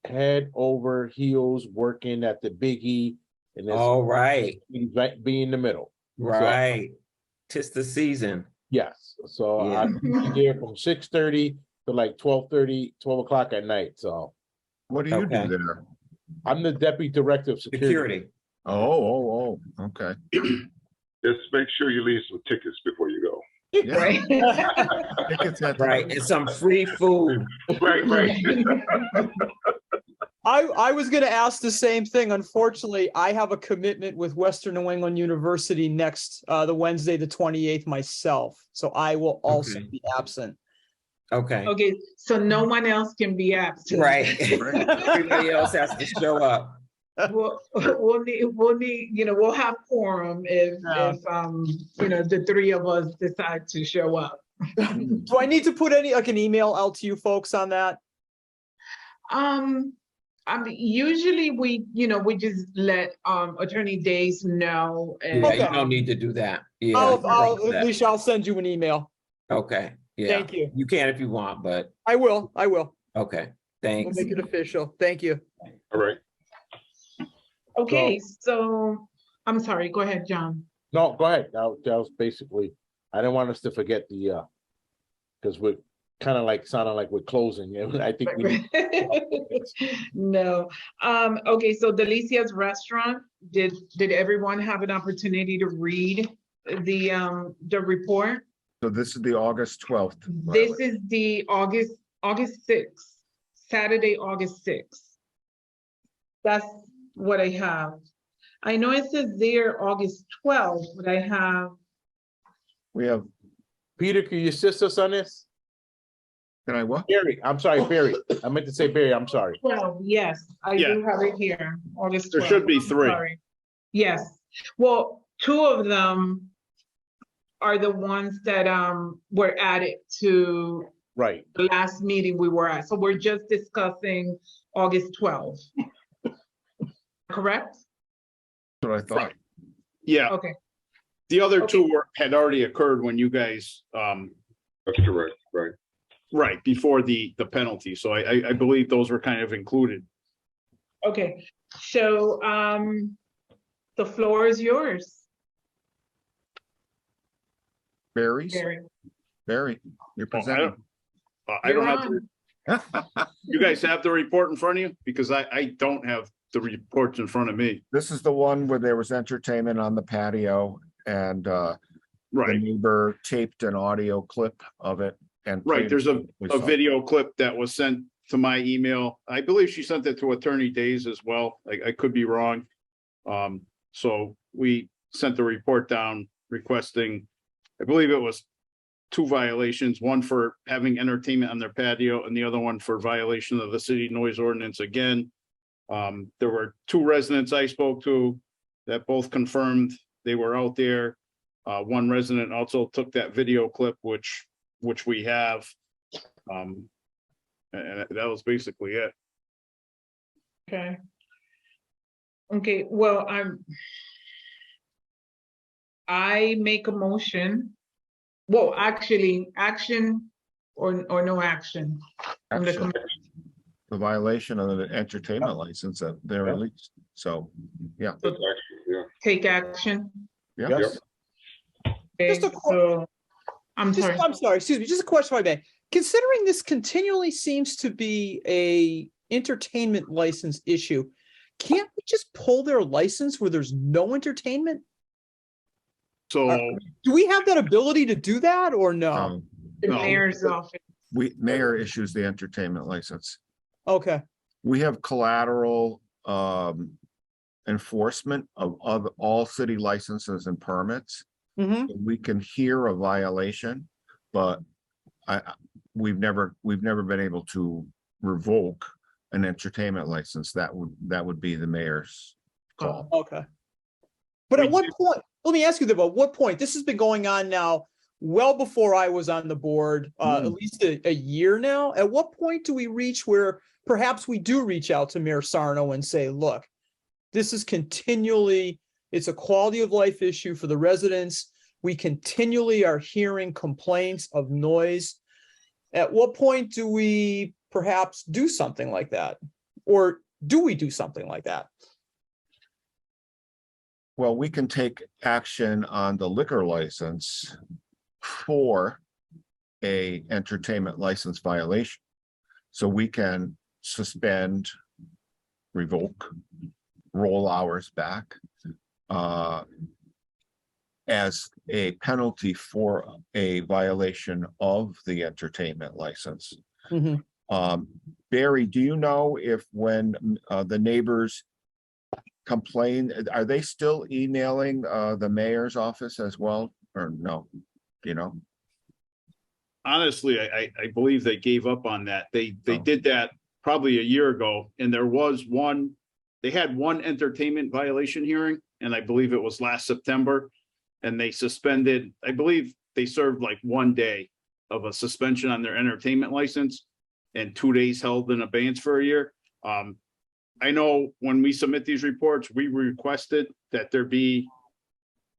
N: head over heels working at the Biggie, and it's
E: All right.
N: be in the middle.
E: Right. Tis the season.
N: Yes, so
E: Yeah.
N: I'll be here from 6:30 to like 12:30, 12 o'clock at night, so.
G: What do you
E: Okay.
G: do there?
N: I'm the deputy director of security.
E: Security.
G: Oh, okay.
F: Just make sure you leave some tickets before you go.
G: Yeah.
A: Right.
G: Tickets at the-
E: Right. And some free food.
F: Right.
B: I was gonna ask the same thing. Unfortunately, I have a commitment with Western New England University next, the Wednesday, the 28th myself. So I will also
E: Okay.
B: be absent.
E: Okay.
A: Okay, so no one else can be absent.
E: Right. Everybody else has to show up.
A: We'll need, we'll have quorum if the three of us decide to show up.
B: Do I need to put like an email out to you folks on that?
A: Usually we just let Attorney Days know. And,
E: Yeah, you don't need to do that. Yeah.
B: At least I'll send you an email.
E: Okay. Yeah.
B: Thank you.
E: You can if you want, but
B: I will.
E: okay.
B: We'll
E: Thanks.
B: make it official. Thank you.
F: All right.
A: okay, so I'm sorry, go ahead, John.
N: No, go ahead. That was basically, I didn't want us to forget because we're kind of like sounding like we're closing. I think we
A: No. Okay, so Delicia's Restaurant, did everyone have an opportunity to read the report?
G: So this is the August 12th.
A: This is the August 6th, Saturday, August 6th. That's what I have. I know it says there August 12th, but I have,
G: We have,
N: Peter, can you assist us on this?
G: can I what?
N: Barry, I'm sorry, Barry. I meant to say Barry, I'm sorry.
A: 12, yes, I do have it here, August 12th.
O: There should be
A: I'm
O: 3.
A: sorry. Yes, well, 2 of them are the ones that were added to
N: Right.
A: the last meeting we were at. So we're just discussing August 12th. Correct?
G: That's what I thought.
O: Yeah,
A: Okay,
O: the other
A: Okay.
O: 2 had already occurred when you guys,
F: That's correct, right.
O: right, before the penalty. So I believe those were kind of included.
A: okay. So the floor is yours,
G: Barry's,
A: Gary.
G: Barry, you're
O: Oh, I
G: presenting.
O: don't I don't
A: You're
O: have, you guys have the report in front of you? Because I don't have the reports in front of me.
G: This is the one where there was entertainment on the patio and the
O: Right,
G: neighbor taped an audio clip of it and.
O: right.
G: played
O: There's
G: it. We
O: a
G: saw.
O: video clip that was sent to my email. I believe she sent it to Attorney Days as well. I could be wrong. So we sent the report down requesting, I believe it was 2 violations, one for having entertainment on their patio and the other one for violation of the city noise ordinance again. There were 2 residents I spoke to that both confirmed they were out there. One resident also took that video clip, which we have. And that was basically it.
A: Okay. Okay, well, I make a motion. Well, actually, action or no action? On the
G: Action. The violation of the entertainment license at their release. So, yeah.
F: That's actually, yeah.
A: Take action.
G: Yeah.
N: Yes.
A: Okay,
B: Just a
A: so, I'm sorry.
B: I'm sorry, excuse me, just a question, if I may. Considering this continually seems to be a entertainment license issue, can't we just pull their license where there's no entertainment?
O: So
B: Do we have that ability to do that or no?
A: The
O: No.
A: mayor's office.
G: Mayor issues the entertainment license.
B: Okay,
G: We have collateral enforcement of all city licenses and permits.
B: hmm
G: We can hear a violation, but we've never been able to revoke an entertainment license. That would be the mayor's call.
B: okay. But at what point, let me ask you about what point, this has been going on now well before I was on the board, at least a year now. At what point do we reach where perhaps we do reach out to Mayor Sarno and say, look, this is continually, it's a quality of life issue for the residents. We continually are hearing complaints of noise. At what point do we perhaps do something like that? Or do we do something like that?
G: Well, we can take action on the liquor license for a entertainment license violation. So we can suspend, revoke, roll hours back as a penalty for a violation of the entertainment license. Barry, do you know if when the neighbors complain, are they still emailing the mayor's office as well, or no? Do you know?
O: honestly, I believe they gave up on that. They did that probably a year ago, and there was one, they had one entertainment violation hearing, and I believe it was last September. And they suspended, I believe they served like 1 day of a suspension on their entertainment license and 2 days held in abeyance for a year. I know when we submit these reports, we requested that there be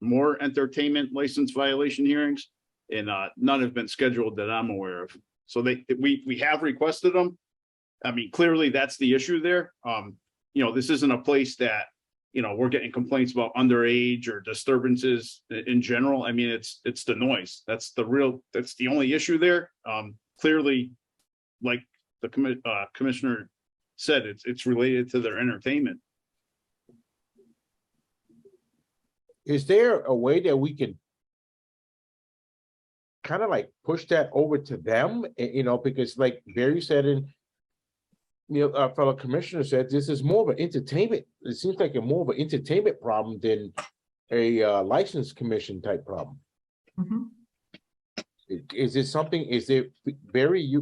O: more entertainment license violation hearings, and none have been scheduled that I'm aware of. So we have requested them. I mean, clearly that's the issue there. This isn't a place that, we're getting complaints about underage or disturbances in general. I mean, it's the noise. That's the only issue there. Clearly, like the commissioner said, it's related to their entertainment.
N: Is there a way that we can kind of like push that over to them? Because like Barry said, and our fellow commissioner said, this is more of an entertainment. It seems like more of an entertainment problem than a license commission type problem. Is it something? Is there, Barry?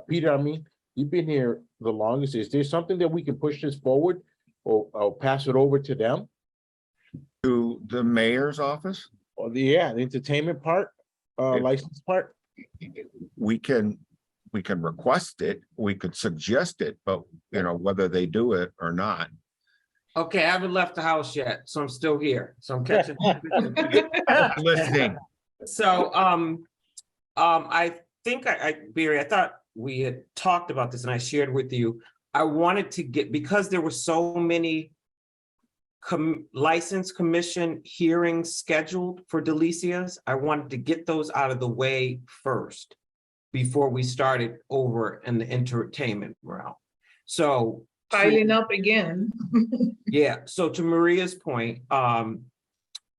N: Peter? I mean, you've been here the longest. Is there something that we can push this forward, or pass it over to them?
G: To the mayor's office?
N: Or the entertainment part, license part?
G: We can request it, we could suggest it, but whether they do it or not.
E: Okay, I haven't left the house yet, so I'm still here. So I'm catching.
G: Listening.
E: So, I think Barry, I thought we had talked about this and I shared with you. I wanted to get, because there were so many license commission hearings scheduled for Delicias, I wanted to get those out of the way first before we started over in the entertainment realm. So
A: piling up again.
E: Yeah, so to Maria's point,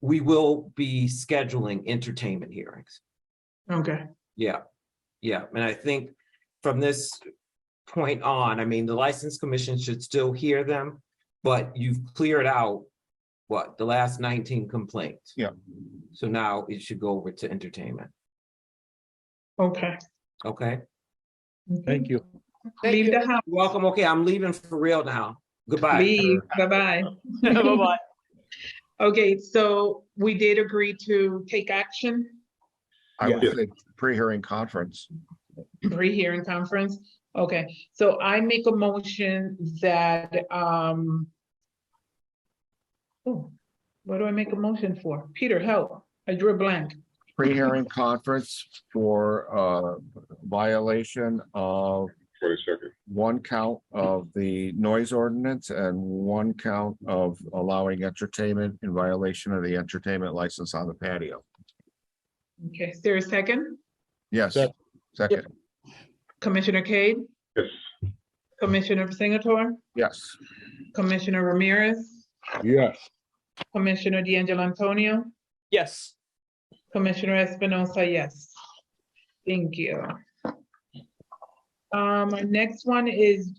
E: we will be scheduling entertainment hearings.
A: Okay.
E: Yeah, and I think from this point on, I mean, the license commission should still hear them, but you've cleared out the last 19 complaints.
G: Yeah.
E: So now it should go over to entertainment.
A: Okay.
E: Okay.
N: Thank you.
A: Leave the house.
E: Welcome. Okay, I'm leaving for real now. Goodbye.
A: Leave. Bye-bye.
B: Bye-bye.
A: Okay, so we did agree to take action,
G: I would say pre-hearing conference.
A: pre-hearing conference. Okay, so I make a motion that, what do I make a motion for? Peter, help. I drew a blank.
G: Pre-hearing conference for violation of
F: 22nd.
G: one count of the noise ordinance and one count of allowing entertainment in violation of the entertainment license on the patio.
A: Okay, is there a second?
G: Yes, second.
A: Commissioner Cade?
F: Yes.
A: Commissioner Singleton?
G: Yes.
A: Commissioner Ramirez,
G: Yes.
A: Commissioner D'Angelo Antonio,
B: Yes.
A: Commissioner Espinosa, yes. Thank you. Our next one is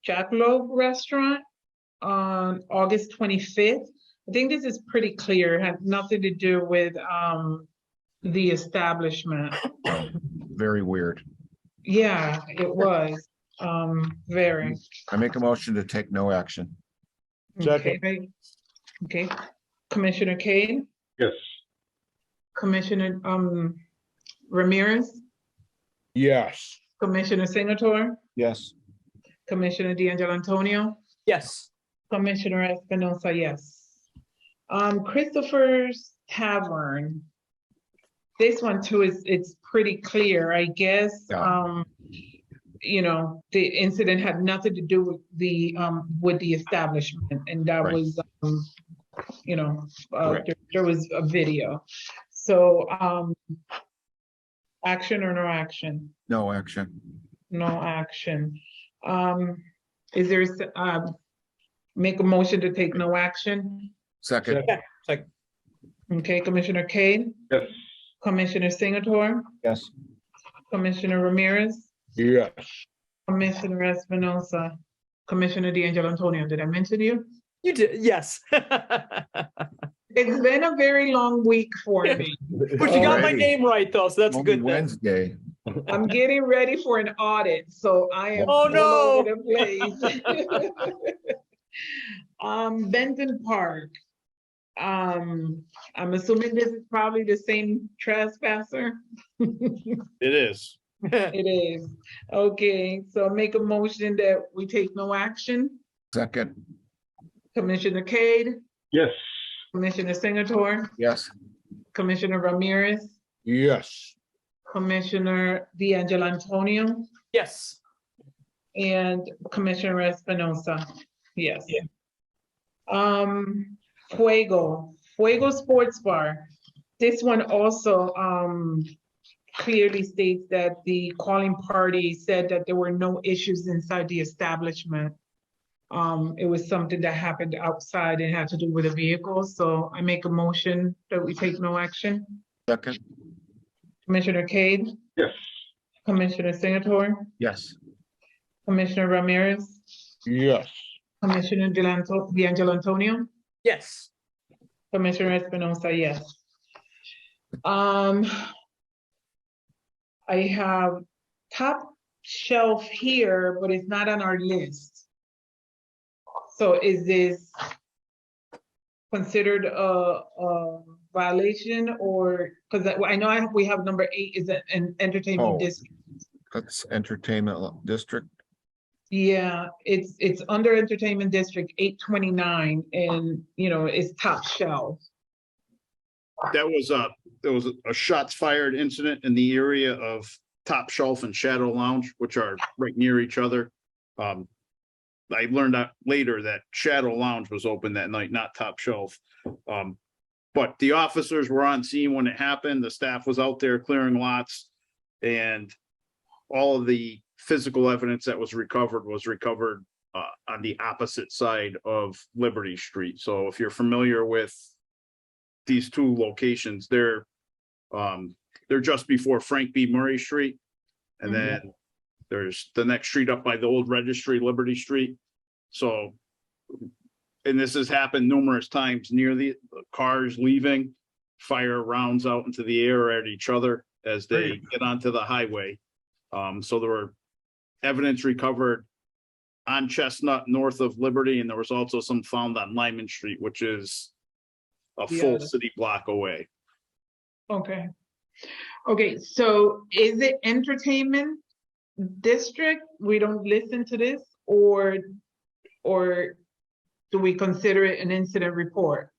A: Jackalope Restaurant on August 25th. I think this is pretty clear. It had nothing to do with the establishment.
G: Very weird.
A: Yeah, it was very.
G: I make a motion to take no action.
A: Okay. Okay. Commissioner Kane,
F: Yes.
A: Commissioner Ramirez,
G: Yes.
A: Commissioner Singleton,
G: Yes.
A: Commissioner D'Angelo Antonio,
B: Yes.
A: Commissioner Espinosa, yes. Christopher's Tavern. This one too it's pretty clear, I guess.
G: Yeah.
A: You know, the incident had nothing to do with the establishment, and that
G: Right.
A: was you know,
G: Correct.
A: there was a video. So action or no action?
G: No action.
A: No action. Is there make a motion to take no action?
G: Second.
B: Second.
A: Okay, Commissioner Kane,
F: Yes.
A: Commissioner Singleton,
G: Yes.
A: Commissioner Ramirez,
G: Yes.
A: Commissioner Espinosa, Commissioner D'Angelo Antonio. Did I mention you?
B: You did. Yes.
A: It's been a very long week for me.
B: But you got my
G: Alrighty.
B: name right though, so that's a
G: Only
B: good thing.
G: Wednesday.
A: I'm getting ready for an audit, so I am
B: Oh, no.
A: all over the place. Benton Park. I'm assuming this is probably the same trespasser.
C: It is.
A: It is. Okay, so make a motion that we take no action.
G: Second.
A: Commissioner Cade,
F: Yes.
A: Commissioner Singleton,
G: Yes.
A: Commissioner Ramirez,
G: Yes.
A: Commissioner D'Angelo Antonio,
B: Yes.
A: and Commissioner Espinosa. Yes. Fuego Sports Bar. This one also clearly states that the calling party said that there were no issues inside the establishment. It was something that happened outside and had to do with a vehicle. So I make a motion that we take no action.
G: Second.
A: Commissioner Cade,
F: Yes.
A: Commissioner Singleton,
G: Yes.
A: Commissioner Ramirez,
G: Yes.
A: Commissioner D'Angelo Antonio,
B: Yes.
A: Commissioner Espinosa, yes. I have Top Shelf here, but it's not on our list. So is this considered a violation, or, because I know we have number 8 is an entertainment
G: Oh.
A: district.
G: That's entertainment district.
A: Yeah, it's under entertainment district 829, and you know, it's Top Shelf.
C: There was a shots fired incident in the area of Top Shelf and Shadow Lounge, which are right near each other. I learned out later that Shadow Lounge was open that night, not Top Shelf. But the officers were on scene when it happened. The staff was out there clearing lots, and all of the physical evidence that was recovered on the opposite side of Liberty Street. So if you're familiar with these two locations, they're just before Frank B. Murray Street. And then there's the next street up by the old registry, Liberty Street. So, and this has happened numerous times near the cars leaving, fire rounds out into the air at each other as they get onto the highway. So there were evidence recovered on Chestnut north of Liberty, and there was also some found on Lyman Street, which is a full city block away.
A: Okay. Okay, so is it entertainment district? We don't listen to this, or do we consider it an incident report?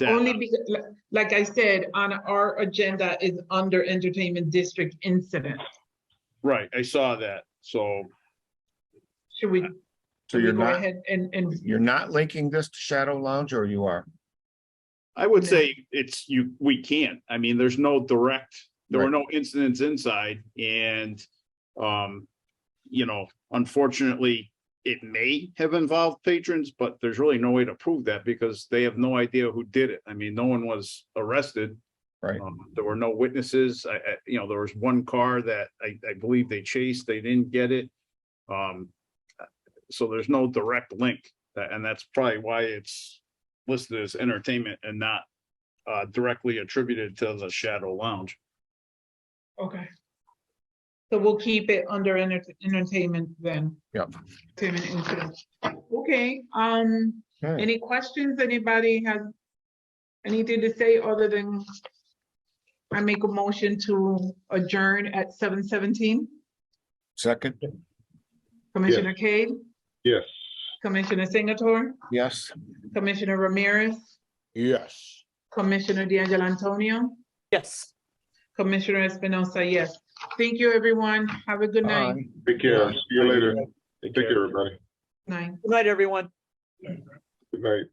A: Only because, like I said, on our agenda is under entertainment district incident.
C: Right, I saw that. So
A: Should we?
G: So
A: should we
G: you're
A: go
G: not,
A: ahead and
G: you're not linking this to Shadow Lounge, or you are?
C: I would say we can't. I mean, there's no direct, there were no incidents inside, and you know, unfortunately,
R: it may have involved patrons, but there's really no way to prove that because they have no idea who did it. I mean, no one was arrested.
G: Right.
R: There were no witnesses. There was one car that I believe they chased. They didn't get it. So there's no direct link, and that's probably why it's listed as entertainment and not directly attributed to the Shadow Lounge.
A: Okay. So we'll keep it under entertainment then.
G: Yep.
A: Entertainment incident. Okay,
G: Okay.
A: any questions? Anybody has anything to say other than I make a motion to adjourn at 7:17?
G: Second,
A: Commissioner Cade,
F: Yes.
A: Commissioner Singleton,
G: yes.
A: Commissioner Ramirez,
G: Yes.
A: Commissioner D'Angelo Antonio,
B: Yes.
A: Commissioner Espinosa, yes. Thank you, everyone. Have a good night.
F: Take care. See you later. Take care, everybody.
A: Night.
B: Good night, everyone.
F: Good night.